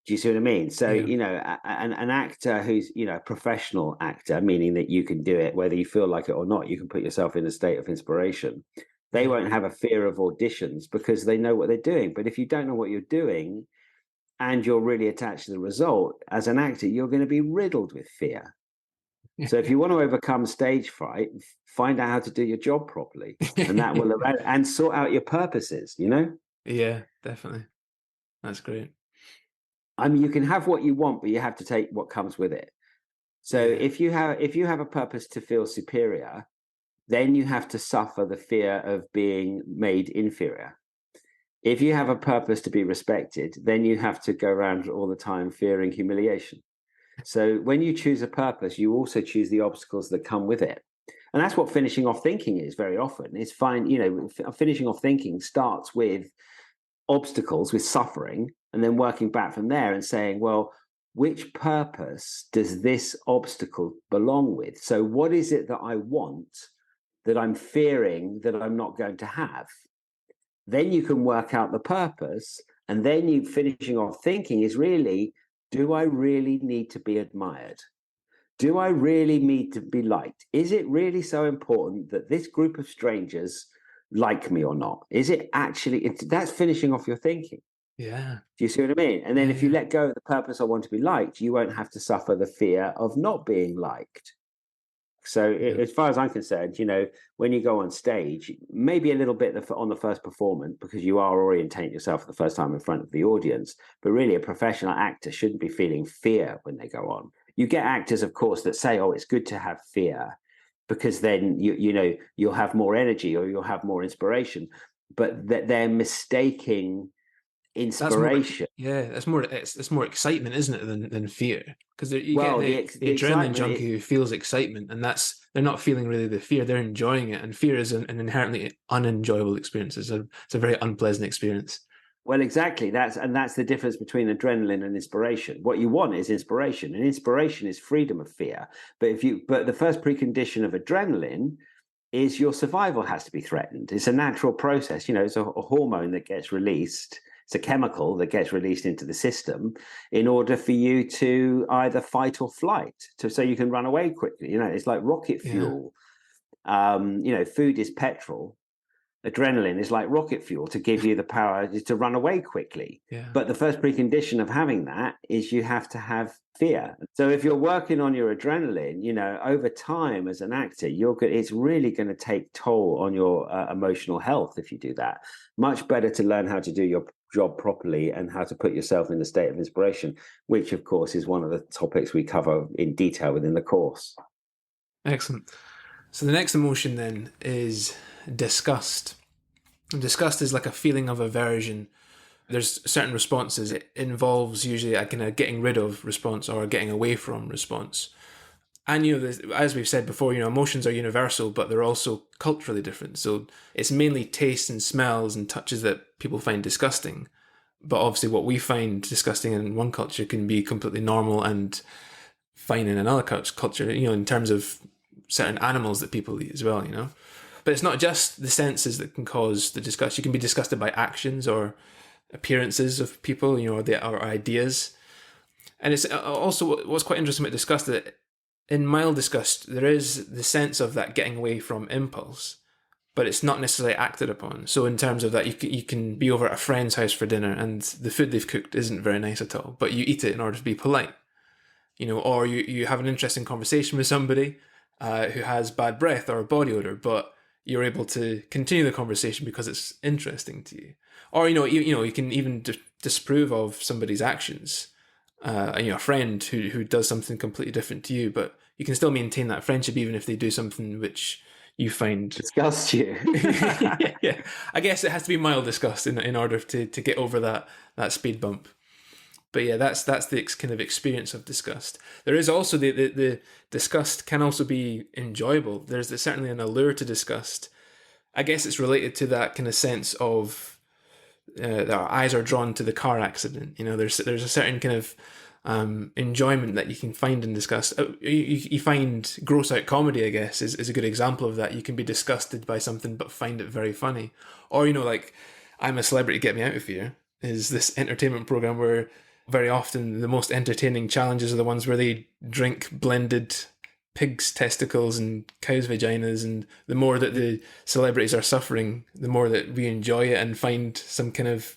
Do you see what I mean? So, an actor who's, a professional actor, meaning that you can do it, whether you feel like it or not, you can put yourself in a state of inspiration. They won't have a fear of auditions because they know what they're doing. But if you don't know what you're doing and you're really attached to the result, as an actor, you're going to be riddled with fear. So if you want to overcome stage fright, find out how to do your job properly, and that will and sort out your purposes. Yeah, definitely. That's great. I mean, you can have what you want, but you have to take what comes with it. So if you have a purpose to feel superior, then you have to suffer the fear of being made inferior. If you have a purpose to be respected, then you have to go around all the time fearing humiliation. So when you choose a purpose, you also choose the obstacles that come with it. And that's what finishing off thinking is very often. It's fine, finishing off thinking starts with obstacles, with suffering, and then working back from there and saying, well, which purpose does this obstacle belong with? So what is it that I want that I'm fearing that I'm not going to have? Then you can work out the purpose, and then you finishing off thinking is really, do I really need to be admired? Do I really need to be liked? Is it really so important that this group of strangers like me or not? Is it actually, that's finishing off your thinking. Yeah. Do you see what I mean? And then if you Yeah. let go of the purpose, I want to be liked, you won't have to suffer the fear of not being liked. So Yeah. as far as I'm concerned, when you go on stage, maybe a little bit on the first performance, because you are orientating yourself for the first time in front of the audience, but really a professional actor shouldn't be feeling fear when they go on. You get actors, of course, that say, oh, it's good to have fear because then you'll have more energy or you'll have more inspiration, but that they're mistaking That's more, inspiration. yeah, it's more excitement, isn't it, than fear? Because you get Well, the the adrenaline excitement junkie who feels excitement, and they're not feeling really the fear; they're enjoying it. And fear is an inherently unenjoyable experience. It's a very unpleasant experience. Well, exactly. That's the difference between adrenaline and inspiration. What you want is inspiration, and inspiration is freedom of fear. But the first precondition of adrenaline is your survival has to be threatened. It's a natural process. It's a hormone that gets released. It's a chemical that gets released into the system in order for you to either fight or flight, so you can run away quickly. It's like rocket Yeah, fuel. Food is petrol. Adrenaline is like rocket fuel to give you the power to run away quickly. yeah, But the first precondition of having that is you have to have fear. So if you're working on your adrenaline, over time as an actor, it's really going to take toll on your emotional health if you do that. Much better to learn how to do your job properly and how to put yourself in the state of inspiration, which of course is one of the topics we cover in detail within the course. excellent. So the next emotion then is disgust. And disgust is like a feeling of aversion. There's certain responses. It involves usually a kind of getting rid of response or getting away from response. And as we've said before, emotions are universal, but they're also culturally different. So it's mainly tastes and smells and touches that people find disgusting. But obviously, what we find disgusting in one culture can be completely normal and fine in another culture. In terms of certain animals that people eat as well. But it's not just the senses that can cause the disgust. You can be disgusted by actions or appearances of people, or ideas. And it's also what's quite interesting about disgust that in mild disgust, there is the sense of that getting away from impulse, but it's not necessarily acted upon. So in terms of that, you can be over at a friend's house for dinner and the food they've cooked isn't very nice at all, but you eat it in order to be polite. Or you have an interesting conversation with somebody who has bad breath or a body odor, but you're able to continue the conversation because it's interesting to you. Or you can even disapprove of somebody's actions. A friend who does something completely different to you, but you can still maintain that friendship even if they do something which you find Disgust you. yeah. I guess it has to be mild disgust in order to get over that speed bump. But yeah, that's the kind of experience of disgust. There is also the disgust can also be enjoyable. There's certainly an allure to disgust. I guess it's related to that kind of sense of our eyes are drawn to the car accident. There's a certain kind of enjoyment that you can find in disgust. You find gross out comedy, I guess, is a good example of that. You can be disgusted by something but find it very funny. Or like I'm a Celebrity, Get Me Out of Here is this entertainment program where very often the most entertaining challenges are the ones where they drink blended pigs' testicles and cows' vaginas, and the more that the celebrities are suffering, the more that we enjoy it and find some kind of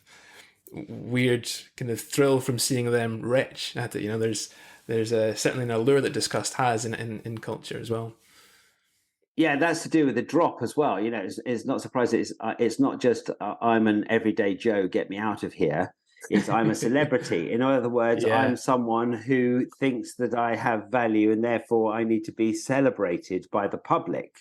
weird kind of thrill from seeing them rich at it. There's certainly an allure that disgust has in culture as well. Yeah, that's to do with the drop as well. It's not surprising. It's not just I'm an everyday Joe, get me out of here. It's I'm a celebrity. In other words, Yeah. I'm someone who thinks that I have value and therefore I need to be celebrated by the public.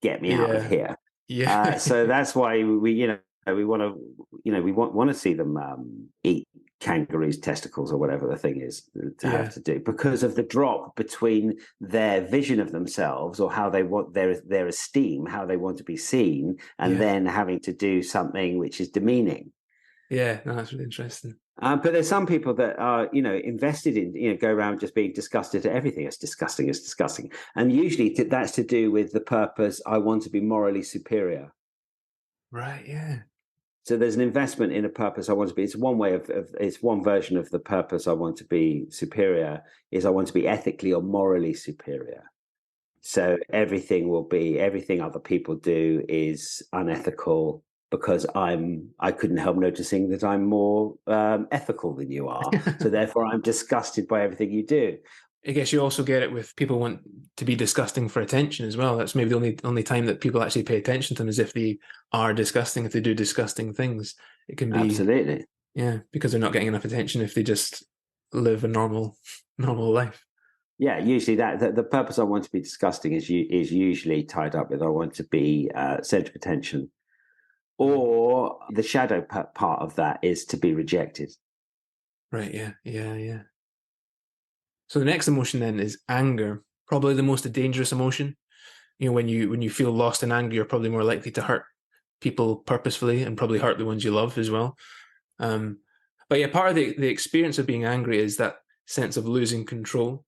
Get me out of here. Yeah. So that's why we want to see them eat kangaroos' testicles or whatever the thing is to have to do, because of the drop between their vision of themselves or how they want their esteem, how they want to be seen, and then having to do something which is demeaning. Yeah, no, that's really interesting. But there's some people that are, invested in, go around just being disgusted at everything. It's disgusting. It's disgusting. And usually that's to do with the purpose, I want to be morally superior. Right, yeah. So there's an investment in a purpose I want to be. It's one way it's one version of the purpose I want to be superior is I want to be ethically or morally superior. So everything other people do is unethical because I couldn't help noticing that I'm more ethical than you are. So therefore, I'm disgusted by everything you do. I guess you also get it with people want to be disgusting for attention as well. That's maybe the only time that people actually pay attention to them is if they are disgusting, if they do disgusting things. It can be, Absolutely. yeah, because they're not getting enough attention if they just live a normal life. Yeah, usually the purpose I want to be disgusting is usually tied up with I want to be centre of attention, or the shadow part of that is to be rejected. Right. Yeah. Yeah. Yeah. So the next emotion then is anger, probably the most dangerous emotion. When you feel lost in anger, you're probably more likely to hurt people purposefully and probably hurt the ones you love as well. But yeah, part of the experience of being angry is that sense of losing control,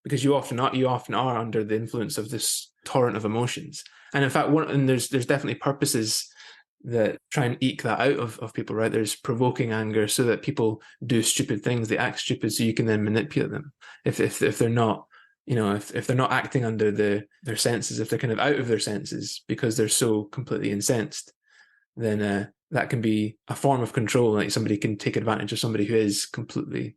because you often are under the influence of this torrent of emotions. And in fact, there's definitely purposes that try and eke that out of people, right? There's provoking anger so that people do stupid things, they act stupid, so you can then manipulate them. If they're not, if they're not acting under their senses, if they're kind of out of their senses because they're so completely incensed, then that can be a form of control. Like somebody can take advantage of somebody who is completely,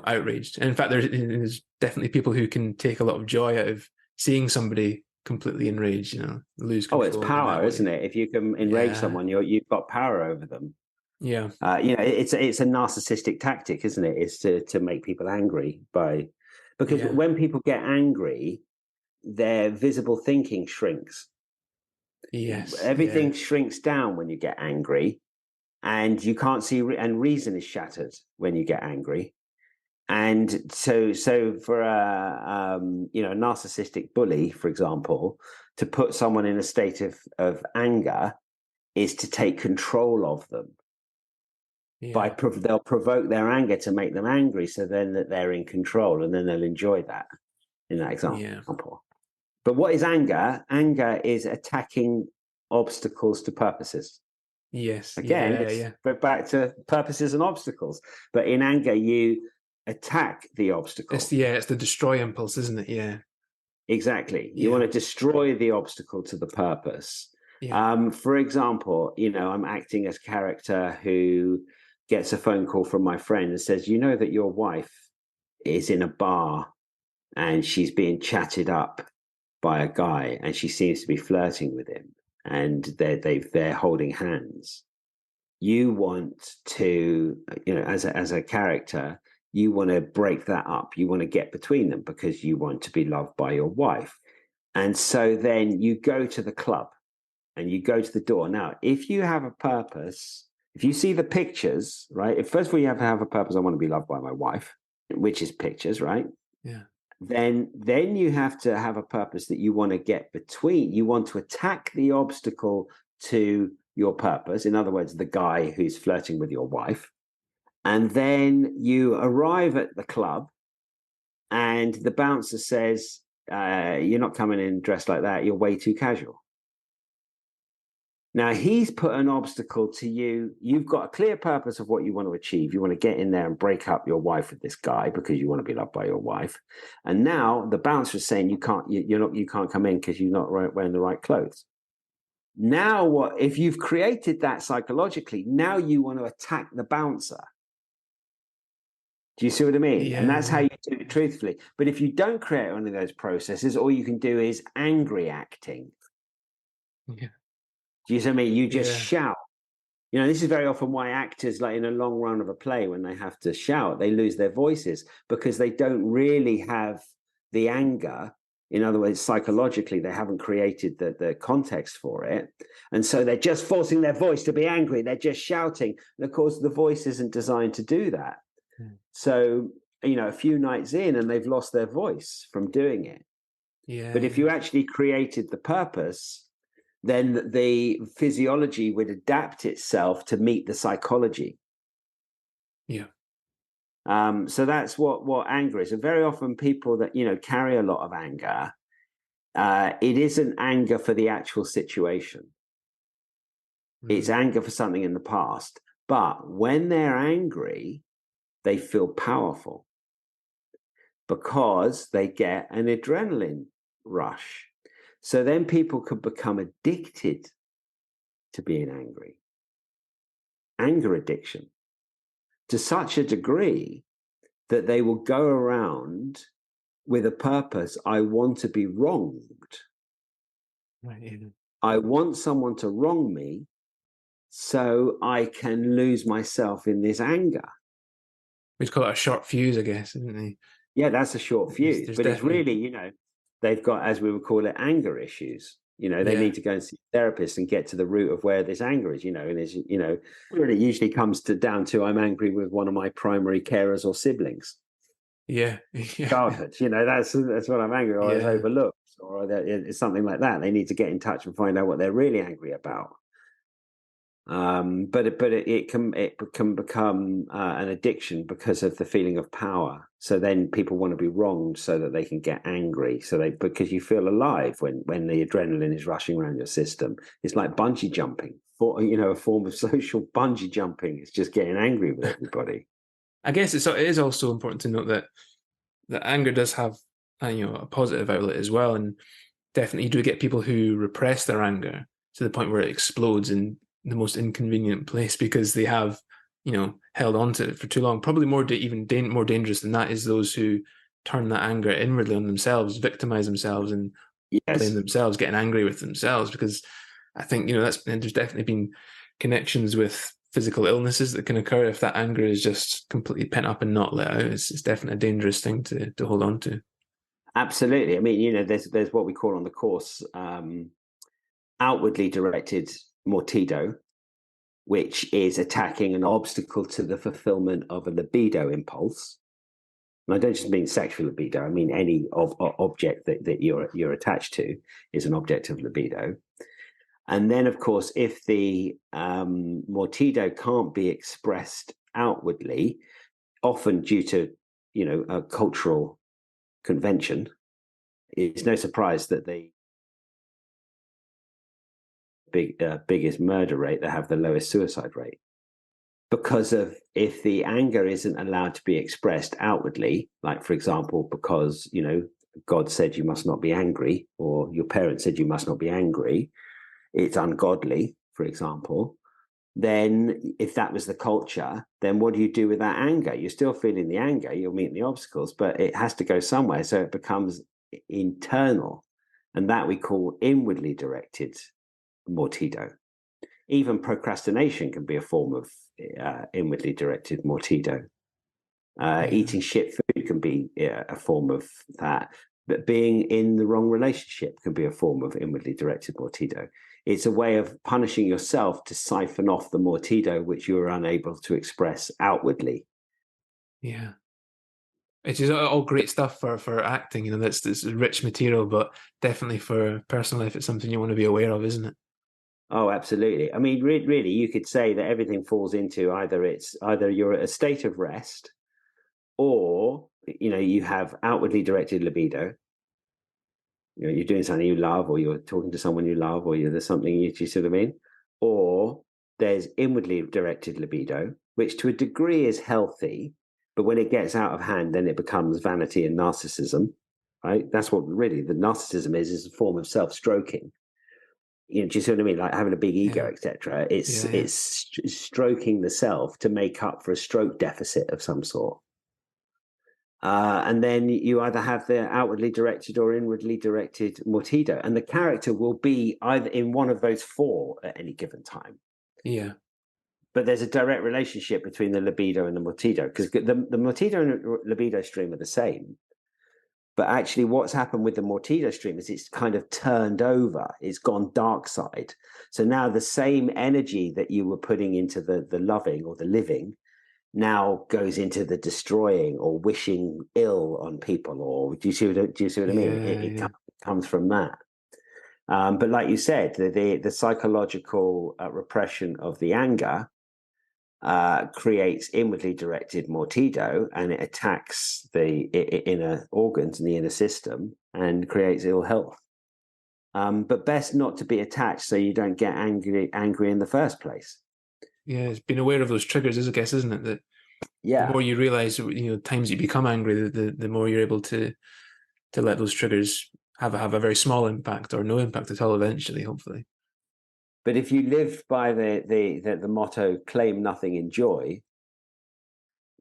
outraged. And in fact, there's definitely people who can take a lot of joy out of seeing somebody completely enraged, lose Oh, it's control in that power, way. isn't it? If you can enrage Yeah. someone, you've got power over them. Yeah. It's a narcissistic tactic, isn't it? It's to make people angry because Yeah. when people get angry, their visible thinking shrinks. Yes. Yeah. Everything shrinks down when you get angry, and you can't see, and reason is shattered when you get angry. And so for a narcissistic bully, for example, to put someone in a state of anger is to take control of them. Yeah. They'll provoke their anger to make them angry, so then that they're in control, and then they'll enjoy that in that Yeah. example. But what is anger? Anger is attacking obstacles to purposes. Yes. Again, Yeah. it's Yeah. back to purposes and obstacles. But in anger, you attack the obstacle. It's the destroy impulse, isn't it? Yeah. Exactly. You want Yeah. to destroy the obstacle to the purpose. Yeah. For example, I'm acting as a character who gets a phone call from my friend and says, that your wife is in a bar and she's being chatted up by a guy and she seems to be flirting with him and they're holding hands. You want to, as a character, you want to break that up. You want to get between them because you want to be loved by your wife. And so then you go to the club and you go to the door. Now, if you have a purpose, if you see the pictures, right? First of all, you have to have a purpose. I want to be loved by my wife, which is pictures, right? Yeah. Then you have to have a purpose that you want to get between. You want to attack the obstacle to your purpose. In other words, the guy who's flirting with your wife. And then you arrive at the club and the bouncer says, you're not coming in dressed like that. You're way too casual. Now, he's put an obstacle to you. You've got a clear purpose of what you want to achieve. You want to get in there and break up your wife with this guy because you want to be loved by your wife. And now the bouncer is saying you can't come in because you're not wearing the right clothes. Now, if you've created that psychologically, now you want to attack the bouncer. Do you see what I mean? Yeah. And that's Yeah. how you do it truthfully. But if you don't create one of those processes, all you can do is angry acting. Yeah. Do you see what I mean? You just Yeah. shout. This is very often why actors, like in a long run of a play, when they have to shout, they lose their voices because they don't really have the anger. In other words, psychologically, they haven't created the context for it. And so they're just forcing their voice to be angry. They're just shouting. And of course, the voice isn't designed to do that. So, a few nights in and they've lost their voice from doing it. Yeah. But if you actually created the purpose, then the physiology would adapt itself to meet the psychology. Yeah. So that's what anger is. And very often people that, carry a lot of anger, it isn't anger for the actual situation. It's anger for something in the past. But when they're angry, they feel powerful because they get an adrenaline rush. So then people could become addicted to being angry. Anger addiction, to such a degree that they will go around with a purpose. I want to be wronged. Right. I want someone to wrong me so I can lose myself in this anger. We'd call it a short fuse, I guess, isn't it? Yeah, that's a short fuse. There's But it's definitely, really, they've got, as we would call it, anger issues. They yeah, need to go and see a therapist and get to the root of where this anger is, and it's, where it usually comes down to, I'm angry with one of my primary carers or siblings. yeah, Childhood, that's what I'm angry, or I was yeah, overlooked, or that it's something like that. They need to get in touch and find out what they're really angry about. But it can become an addiction because of the feeling of power. So then people want to be wronged so that they can get angry. Because you feel alive when the adrenaline is rushing around your system. It's like bungee jumping, a form of social bungee jumping. It's just getting angry with everybody. I guess it is also important to note that anger does have a positive outlet as well, and definitely you do get people who repress their anger to the point where it explodes in the most inconvenient place because they have held on to it for too long. Probably more dangerous than that is those who turn that anger inwardly on themselves, victimize themselves, and blame themselves, getting angry with themselves. Because I think there's definitely been connections with physical illnesses that can occur if that anger is just completely pent up and not let out. It's definitely a dangerous thing to hold on to. Absolutely. I mean, there's what we call on the course outwardly directed mortido, which is attacking an obstacle to the fulfillment of a libido impulse. And I don't just mean sexual libido. I mean any object that you're attached to is an object of libido. And then, of course, if the mortido can't be expressed outwardly, often due to a cultural convention, it's no surprise that the biggest murder rate, that have the lowest suicide rate. Because of, if the anger isn't allowed to be expressed outwardly, like, for example, because, God said you must not be angry, or your parents said you must not be angry, it's ungodly, for example, then if that was the culture, then what do you do with that anger? You're still feeling the anger, you're meeting the obstacles, but it has to go somewhere. So it becomes internal. And that we call inwardly directed mortido. Even procrastination can be a form of inwardly directed mortido. Eating shit food can be a form of that. But being in the wrong relationship can be a form of inwardly directed mortido. It's a way of punishing yourself to siphon off the mortido which you are unable to express outwardly. Yeah. It's just all great stuff for acting, that's rich material, but definitely for personal life, it's something you want to be aware of, isn't it? Oh, absolutely. I mean, really, you could say that everything falls into either you're at a state of rest, or you have outwardly directed libido. You're doing something you love, or you're talking to someone you love, or there's something you see what I mean? Or there's inwardly directed libido, which to a degree is healthy, but when it gets out of hand, then it becomes vanity and narcissism, right? That's what really the narcissism is a form of self-stroking. Do you see what I mean? Like having a big ego, etc. It's stroking the self to make up for a stroke deficit of some sort. And then you either have the outwardly directed or inwardly directed mortido, and the character will be either in one of those four at any given time. Yeah. But there's a direct relationship between the libido and the mortido, because the mortido and libido stream are the same. But actually, what's happened with the mortido stream is it's kind of turned over. It's gone dark side. So now the same energy that you were putting into the loving or the living now goes into the destroying or wishing ill on people. Or do you see what I mean? It comes from that. But like you said, the psychological repression of the anger creates inwardly directed mortido, and it attacks the inner organs and the inner system and creates ill health. But best not to be attached so you don't get angry in the first place. Yeah, it's being aware of those triggers, I guess, isn't it? That the more you realize, times you become angry, the more you're able to let those triggers have a very small impact or no impact at all eventually, hopefully. But if you lived by the motto "claim nothing, enjoy,"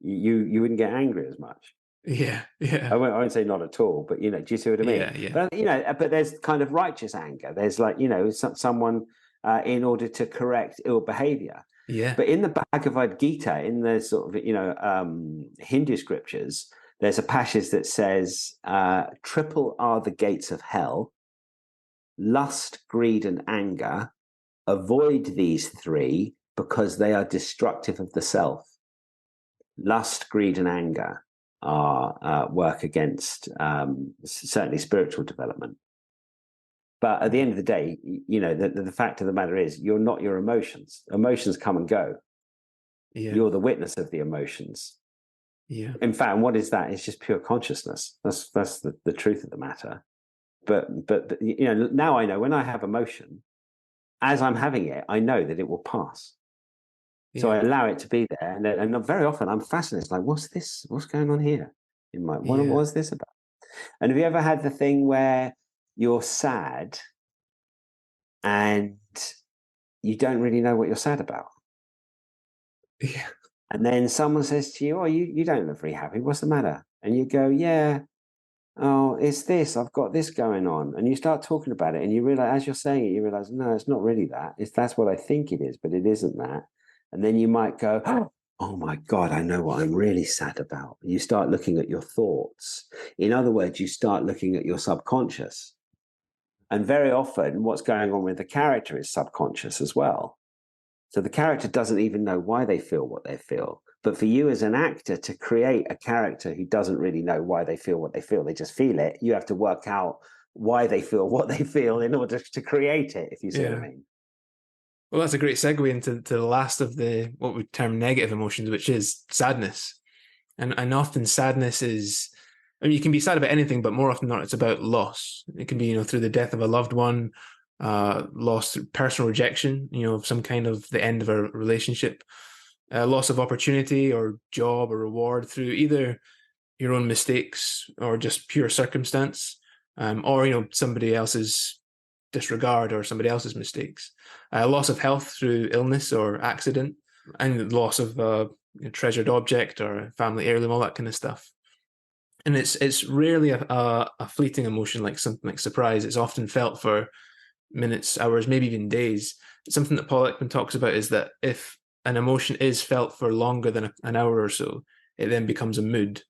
you wouldn't get angry as much. Yeah, yeah, I won't say not at all, but do you see what I mean? yeah, yeah, But but there's kind of righteous anger. There's like someone in order to correct ill behavior. yeah, But in the Bhagavad Gita, in the sort of Hindu scriptures, there's a passage that says, "Triple are the gates of hell: lust, greed, and anger. Avoid these three because they are destructive of the self." Lust, greed, and anger are work against certainly spiritual development. But at the end of the day, the fact of the matter is, you're not your emotions. Emotions come and go. yeah, You're the witness of the emotions. yeah, In fact, what is that? It's just pure consciousness. That's the truth of the matter. But now I know when I have emotion, as I'm having it, I know that it will pass. So I yeah, allow it to be there, and very often I'm fascinated. Like, what's this? What's going on here? In my yeah, what's this about? And have you ever had the thing where you're sad and you don't really know what you're sad about? yeah, And then someone says to you, "Oh, you don't look very happy. What's the matter?" And you go, "Yeah, oh, it's this. I've got this going on." And you start talking about it, and you realize, as you're saying it, you realize, no, it's not really that. That's what I think it is, but it isn't that. And then you might go, "Oh my God, I know what I'm really sad about." You start looking at your thoughts. In other words, you start looking at your subconscious. And very often, what's going on with the character is subconscious as well. So the character doesn't even know why they feel what they feel. But for you as an actor to create a character who doesn't really know why they feel what they feel, they just feel it, you have to work out why they feel what they feel in order to create it, if you see what I yeah. mean. Well, that's a great segue into the last of the what we term negative emotions, which is sadness. And often sadness is, I mean, you can be sad about anything, but more often than not, it's about loss. It can be, through the death of a loved one, loss through personal rejection, of some kind of the end of a relationship, loss of opportunity or job or reward through either your own mistakes or just pure circumstance, or, somebody else's disregard or somebody else's mistakes, loss of health through illness or accident, and loss of a treasured object or a family heirloom, all that kind of stuff. And it's rarely a fleeting emotion like something like surprise. It's often felt for minutes, hours, maybe even days. Something that Paul Ekman talks about is that if an emotion is felt for longer than an hour or so, it then becomes a mood.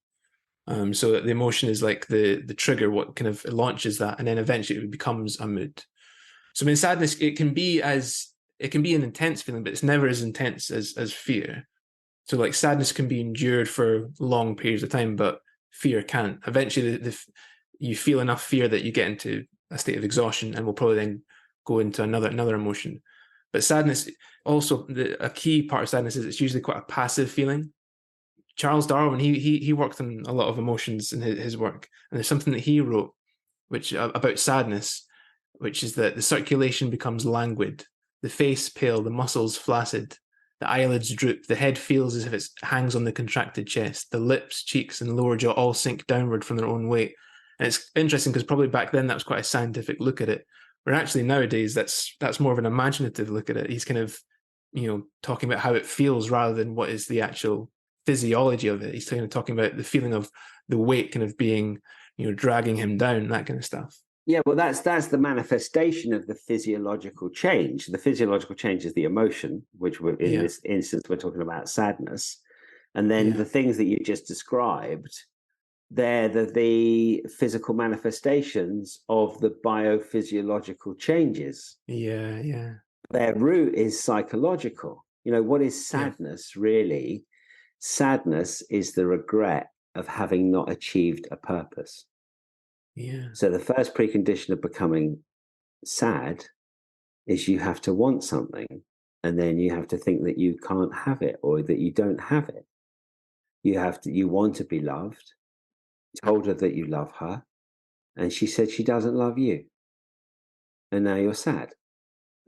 So the emotion is like the trigger, what kind of launches that, and then eventually it becomes a mood. So I mean, sadness, it can be an intense feeling, but it's never as intense as fear. So like sadness can be endured for long periods of time, but fear can't. Eventually, you feel enough fear that you get into a state of exhaustion, and will probably then go into another emotion. But sadness, also a key part of sadness is it's usually quite a passive feeling. Charles Darwin, he worked on a lot of emotions in his work, and there's something that he wrote, which about sadness, which is that the circulation becomes languid, the face pale, the muscles flaccid, the eyelids droop, the head feels as if it hangs on the contracted chest, the lips, cheeks, and lower jaw all sink downward from their own weight. And it's interesting because probably back then that was quite a scientific look at it, where actually nowadays that's more of an imaginative look at it. He's kind of, talking about how it feels rather than what is the actual physiology of it. He's kind of talking about the feeling of the weight kind of being, dragging him down, that kind of stuff. Yeah, well, that's the manifestation of the physiological change. The physiological change is the emotion, which in this instance we're talking about sadness, and then the things that you just described, they're the physical manifestations of the biophysiological changes. Yeah, yeah. Their root is psychological. What is sadness really? Sadness is the regret of having not achieved a purpose. Yeah. So the first precondition of becoming sad is you have to want something, and then you have to think that you can't have it or that you don't have it. You want to be loved. You told her that you love her, and she said she doesn't love you. And now you're sad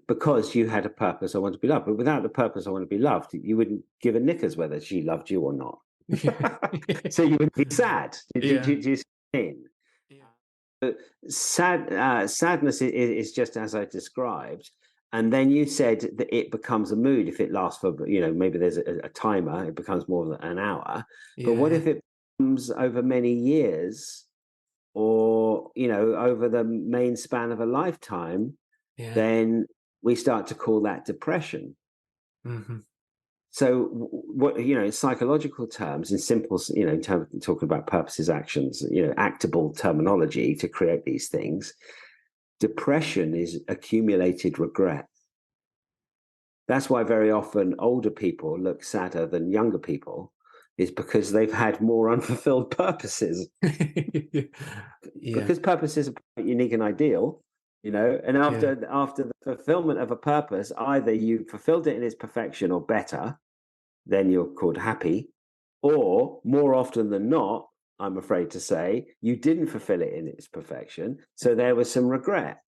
because you had a purpose. I want to be loved. But without the purpose, I want to be loved, you wouldn't give a knickers whether she loved you or not. So you would be sad. Do Yeah. you see what I mean? Yeah. Sadness is just as I described. And then you said that it becomes a mood if it lasts for, maybe there's a timer, it becomes more than an hour. But what Yeah, if it comes over many years, or, over the main span of a lifetime? yeah. Then we start to call that depression. Hmm. So what, in psychological terms, in simple, in terms of talking about purposes, actions, actable terminology to create these things, depression is accumulated regret. That's why very often older people look sadder than younger people, is because they've had more unfulfilled purposes. Yeah, Because purposes are quite unique and ideal, and yeah, after the fulfillment of a purpose, either you fulfilled it in its perfection or better, then you're called happy. Or more often than not, I'm afraid to say, you didn't fulfill it in its perfection. So there was some regret.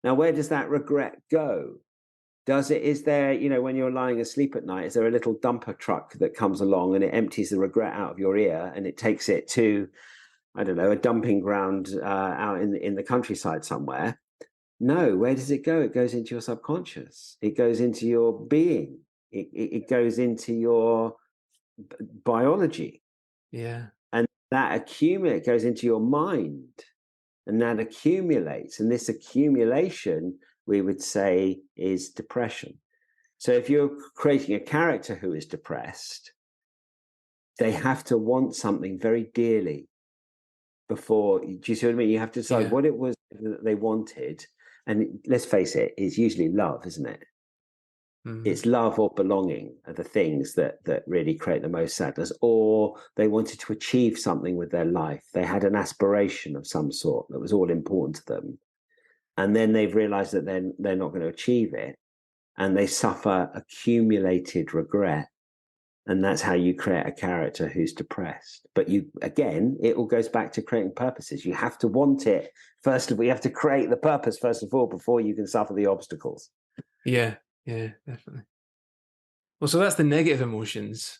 Now, where does that regret go? Is there, when you're lying asleep at night, is there a little dumper truck that comes along and it empties the regret out of your ear and it takes it to, I don't know, a dumping ground out in the countryside somewhere? No, where does it go? It goes into your subconscious. It goes into your being. It goes into your biology, yeah, and goes into your mind, and that accumulates. And this accumulation, we would say, is depression. So if you're creating a character who is depressed, they have to want something very dearly before. Do you see what I mean? You have to decide yeah. what it was that they wanted. And let's face it, it's usually love, isn't it? Hmm. It's love or belonging are the things that really create the most sadness. Or they wanted to achieve something with their life. They had an aspiration of some sort that was all important to them. And then they've realized that they're not going to achieve it. And they suffer accumulated regret. And that's how you create a character who's depressed. But it all goes back to creating purposes. You have to want it. First of all, you have to create the purpose, first of all, before you can suffer the obstacles. Yeah, yeah, definitely. Well, so that's the negative emotions.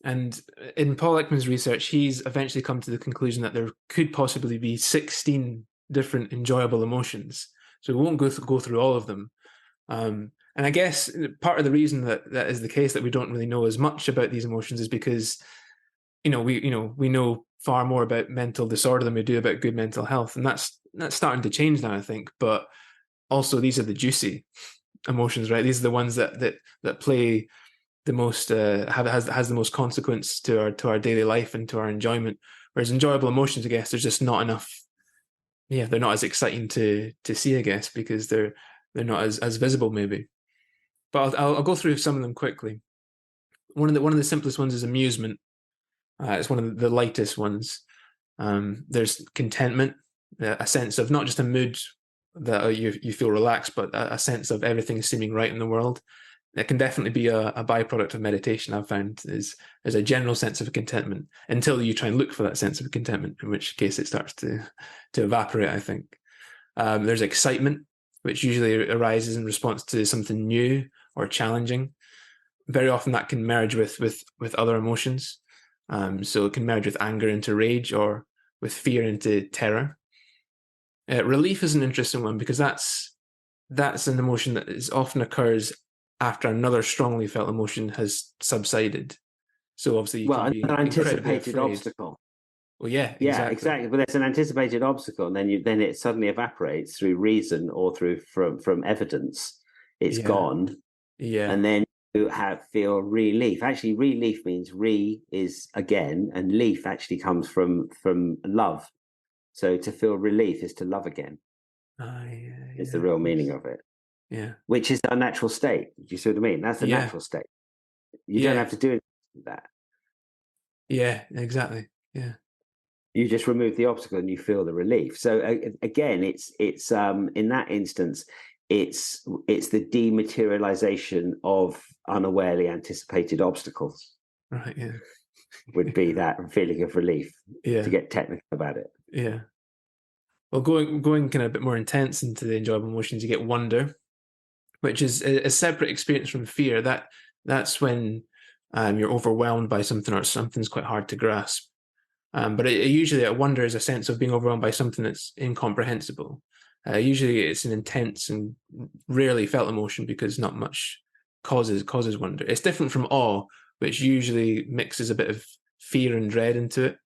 And in Paul Ekman's research, he's eventually come to the conclusion that there could possibly be 16 different enjoyable emotions. So we won't go through all of them. And I guess part of the reason that that is the case, that we don't really know as much about these emotions, is because we know far more about mental disorder than we do about good mental health, and that's starting to change now, I think. But also, these are the juicy emotions, right? These are the ones that play the most, has the most consequence to our daily life and to our enjoyment. Whereas enjoyable emotions, I guess, there's just not enough. Yeah, they're not as exciting to see, I guess, because they're not as visible, maybe. But I'll go through some of them quickly. One of the simplest ones is amusement. It's one of the lightest ones. There's contentment, a sense of not just a mood that you feel relaxed, but a sense of everything seeming right in the world. It can definitely be a byproduct of meditation. I've found is there's a general sense of contentment until you try and look for that sense of contentment, in which case it starts to evaporate, I think. There's excitement, which usually arises in response to something new or challenging. Very often that can merge with other emotions. So it can merge with anger into rage, or with fear into terror. Relief is an interesting one, because that's an emotion that often occurs after another strongly felt emotion has subsided. So obviously you Well, can be an incredibly anticipated afraid. obstacle. Well, yeah, Yeah, exactly. exactly. But there's an anticipated obstacle, and then it suddenly evaporates through reason or through from evidence. It's Yeah, gone, yeah, and then you feel relief. Actually, relief means is again, and leaf actually comes from love. So to feel relief is to love again. yeah, Is yeah, the of real meaning course. of it, Yeah, which is our natural state. Do you see what I mean? That's the yeah, natural state. You don't yeah, have to do anything with that. yeah, exactly. Yeah, You just remove the obstacle and you feel the relief. So again, it's in that instance, it's the dematerialization of unawarely anticipated obstacles, right. Yeah, would be that feeling of relief, to yeah, get technical about it. yeah. Well, going kind of a bit more intense into the enjoyable emotions, you get wonder, which is a separate experience from fear. That's when you're overwhelmed by something, or something's quite hard to grasp. But usually a wonder is a sense of being overwhelmed by something that's incomprehensible. Usually it's an intense and rarely felt emotion because not much causes wonder. It's different from awe, which usually mixes a bit of fear and dread into it.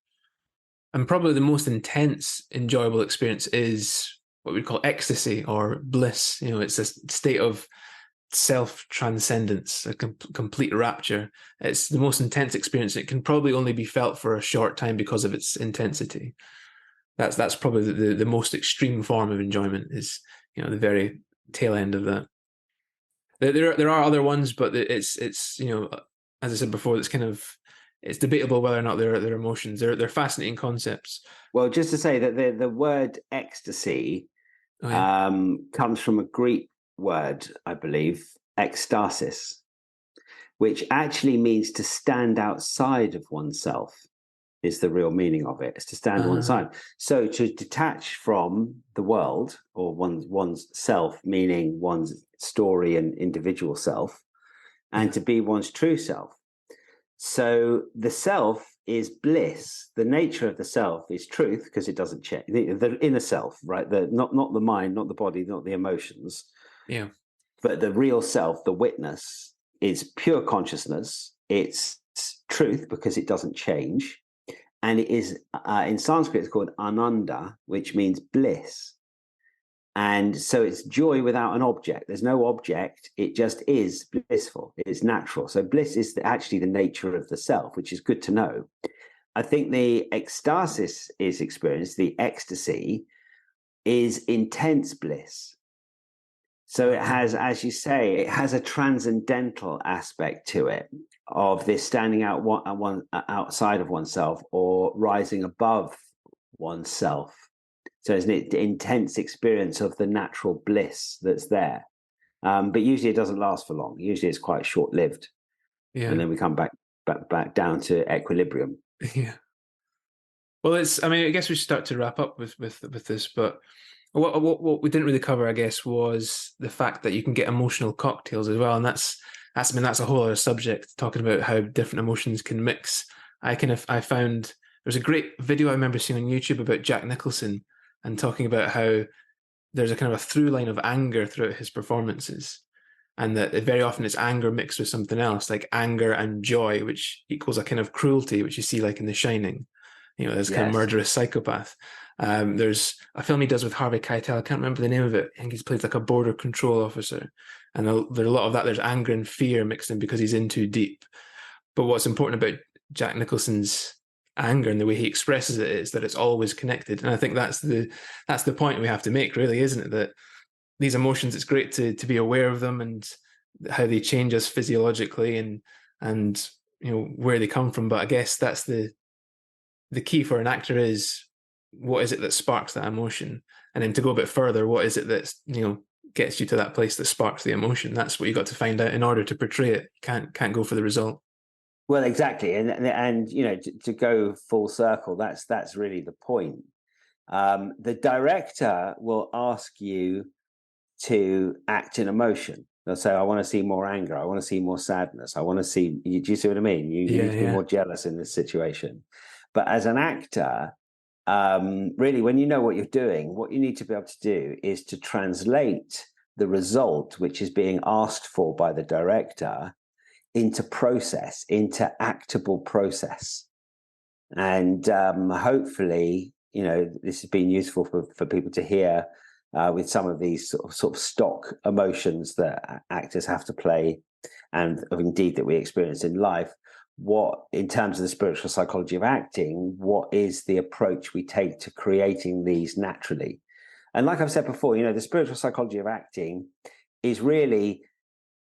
And probably the most intense, enjoyable experience is what we call ecstasy or bliss. It's a state of self-transcendence, a complete rapture. It's the most intense experience. It can probably only be felt for a short time because of its intensity. That's probably the most extreme form of enjoyment, is the very tail end of that. There are other ones, but it's as I said before, it's debatable whether or not they're emotions. They're fascinating concepts. Well, just to say that the word ecstasy comes from a Greek word, I believe, ekstasis, which actually means to stand outside of oneself, is the real meaning of it. It's to stand one side. So to detach from the world or one's self, meaning one's story and individual self, and to be one's true self. So the self is bliss. The nature of the self is truth, because it doesn't change. The inner self, right? Not the mind, not the body, not the emotions. Yeah. But the real self, the witness, is pure consciousness. It's truth because it doesn't change. And it is, in Sanskrit, it's called ananda, which means bliss. And so it's joy without an object. There's no object. It just is blissful. It's natural. So bliss is actually the nature of the self, which is good to know. I think the ecstasis is experienced, the ecstasy is intense bliss. So it has, as you say, it has a transcendental aspect to it, of this standing out outside of oneself or rising above oneself. So it's an intense experience of the natural bliss that's there. But usually it doesn't last for long. Usually it's quite short-lived. Yeah. And then we come back down to equilibrium. Yeah. Well, I guess we should start to wrap up with this, but what we didn't really cover, I guess, was the fact that you can get emotional cocktails as well. And that's a whole other subject, talking about how different emotions can mix. I found there's a great video I remember seeing on YouTube about Jack Nicholson, and talking about how there's a kind of a through line of anger throughout his performances. And that very often it's anger mixed with something else, like anger and joy, which equals a kind of cruelty, which you see like in The Shining. This kind of murderous psychopath. There's a film he does with Harvey Keitel. I can't remember the name of it. I think he's played like a border control officer. And there's a lot of that. There's anger and fear mixed in because he's in too deep. But what's important about Jack Nicholson's anger and the way he expresses it is that it's always connected. And I think that's the point we have to make, really, isn't it? That these emotions, it's great to be aware of them and how they change us physiologically and where they come from. But I guess that's the key for an actor is, what is it that sparks that emotion? And then to go a bit further, what is it that gets you to that place that sparks the emotion? That's what you got to find out in order to portray it. Can't go for the result. Well, exactly, and to go full circle, that's really the point. The director will ask you to act in emotion. They'll say, "I want to see more anger. I want to see more sadness. I want to see." Do you see what I mean? You need to be more jealous in this situation. But as an actor, really, when you know what you're doing, what you need to be able to do is to translate the result which is being asked for by the director into actable process. And hopefully, this has been useful for people to hear with some of these sort of stock emotions that actors have to play, and indeed that we experience in life. What, in terms of the spiritual psychology of acting, what is the approach we take to creating these naturally? And like I've said before, the spiritual psychology of acting is really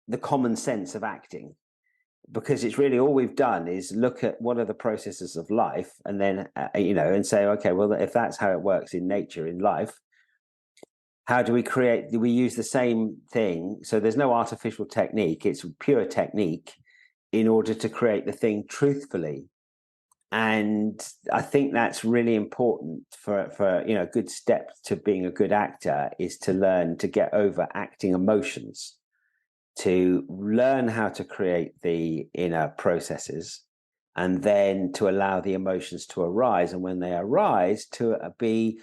the common sense of acting, because it's really all we've done is look at what are the processes of life, and then and say, okay, well, if that's how it works in nature, in life, how do we use the same thing? So there's no artificial technique, it's pure technique in order to create the thing truthfully. And I think that's really important for a good step to being a good actor, is to learn to get over acting emotions, to learn how to create the inner processes, and then to allow the emotions to arise. And when they arise, to be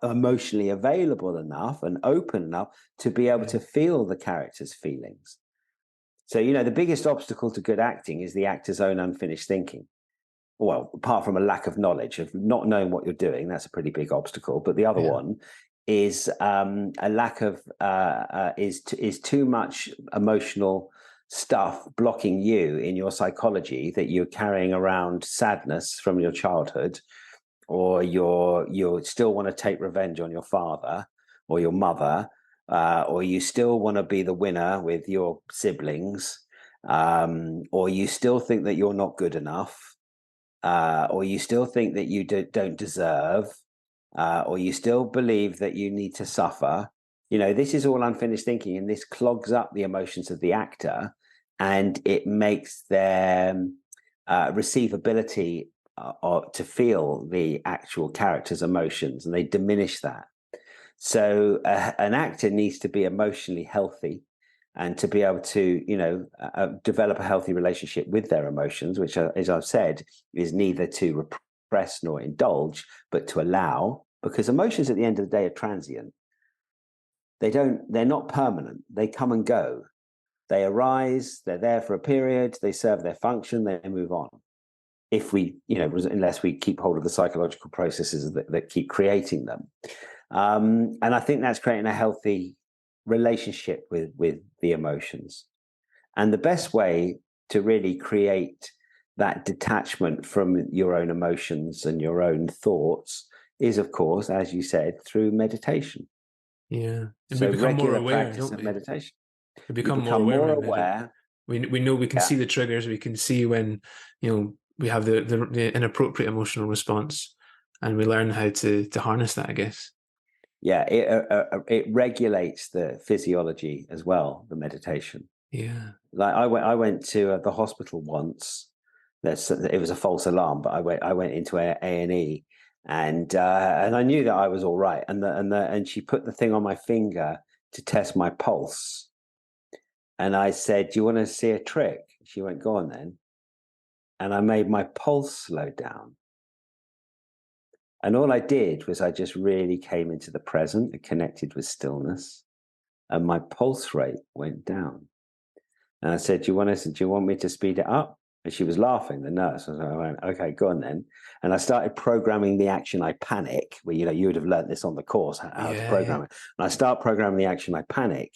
emotionally available enough and open enough to be able to feel the character's feelings. So, the biggest obstacle to good acting is the actor's own unfinished thinking. Well, apart from a lack of knowledge, of not knowing what you're doing, that's a pretty big obstacle. But the other one is a lack of is too much emotional stuff blocking you in your psychology, that you're carrying around sadness from your childhood, or you still want to take revenge on your father or your mother, or you still want to be the winner with your siblings, or you still think that you're not good enough, or you still think that you don't deserve, or you still believe that you need to suffer. This is all unfinished thinking, and this clogs up the emotions of the actor, and it makes their receivability to feel the actual character's emotions, and they diminish that. So an actor needs to be emotionally healthy, and to be able to, develop a healthy relationship with their emotions, which, as I've said, is neither to repress nor indulge, but to allow, because emotions at the end of the day are transient. They're not permanent. They come and go. They arise, they're there for a period, they serve their function, they move on. Unless we keep hold of the psychological processes that keep creating them. And I think that's creating a healthy relationship with the emotions. And the best way to really create that detachment from your own emotions and your own thoughts is, of course, as you said, through meditation. Yeah. And So we become more regular aware, practice don't of we? meditation. We become more aware. We know we can Yeah. see the triggers. We can see when, we have the inappropriate emotional response, and we learn how to harness that, I guess. Yeah, it regulates the physiology as well, the meditation. Yeah. Like I went to the hospital once. It was a false alarm, but I went into A&E, and I knew that I was all right. And she put the thing on my finger to test my pulse. And I said, "Do you want to see a trick?" She went, "Go on then." And I made my pulse slow down. And all I did was I just really came into the present and connected with stillness, and my pulse rate went down. And I said, do you want me to speed it up? And she was laughing, the nurse. And I went, okay, go on then. And I started programming the action I panic, where, you would have learned this on the course, how to program it. And I start programming the action I panic.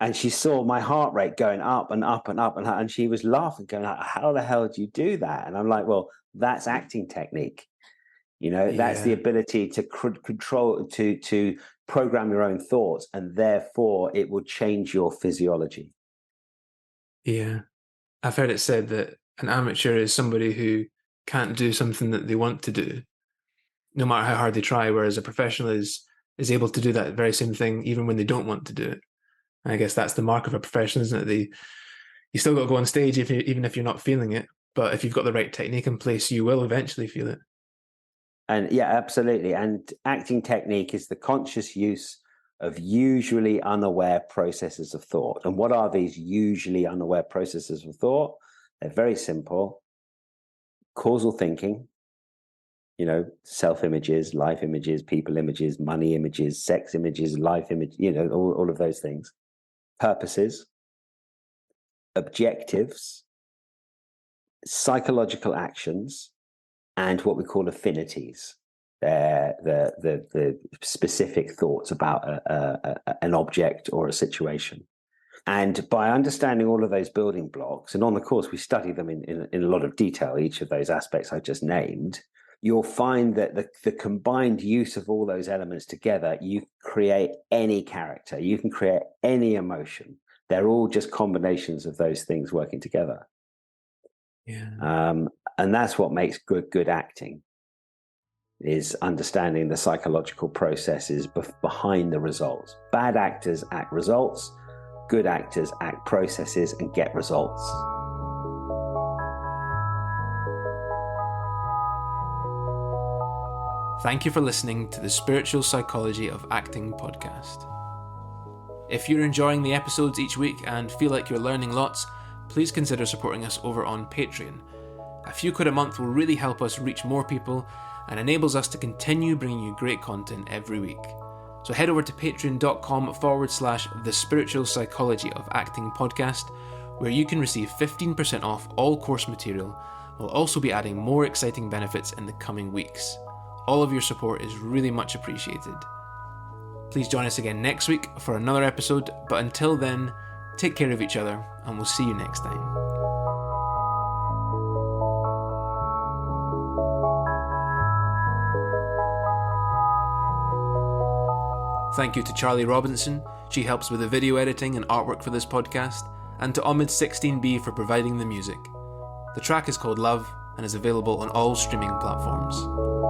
And she saw my heart rate going up and up and up. And she was laughing, going, how the hell do you do that? And I'm like, well, that's acting technique. That's the ability to control, to program your own thoughts, and therefore it will change your physiology. Yeah. I've heard it said that an amateur is somebody who can't do something that they want to do, no matter how hard they try, whereas a professional is able to do that very same thing even when they don't want to do it. And I guess that's the mark of a professional, isn't it? You still got to go on stage even if you're not feeling it, but if you've got the right technique in place, you will eventually feel it. And yeah, absolutely. And acting technique is the conscious use of usually unaware processes of thought. And what are these usually unaware processes of thought? They're very simple. Causal thinking, self-images, life images, people images, money images, sex images, life image, all of those things. Purposes, objectives, psychological actions, and what we call affinities. They're the specific thoughts about an object or a situation. And by understanding all of those building blocks, and on the course we study them in a lot of detail, each of those aspects I just named, you'll find that the combined use of all those elements together, you create any character, you can create any emotion. They're all just combinations of those things working together. Yeah. And that's what makes good acting, is understanding the psychological processes behind the results. Bad actors act results, good actors act processes and get results. Thank you for listening to the Spiritual Psychology of Acting podcast. If you're enjoying the episodes each week and feel like you're learning lots, please consider supporting us over on Patreon. A few quid a month will really help us reach more people and enables us to continue bringing you great content every week. So head over to patreon.com/the spiritual psychology of acting podcast, where you can receive 15% off all course material. We'll also be adding more exciting benefits in the coming weeks. All of your support is really much appreciated. Please join us again next week for another episode, but until then, take care of each other and we'll see you next time. Thank you to Charlie Robinson, she helps with the video editing and artwork for this podcast, and to Omid16B for providing the music. The track is called Love and is available on all streaming platforms.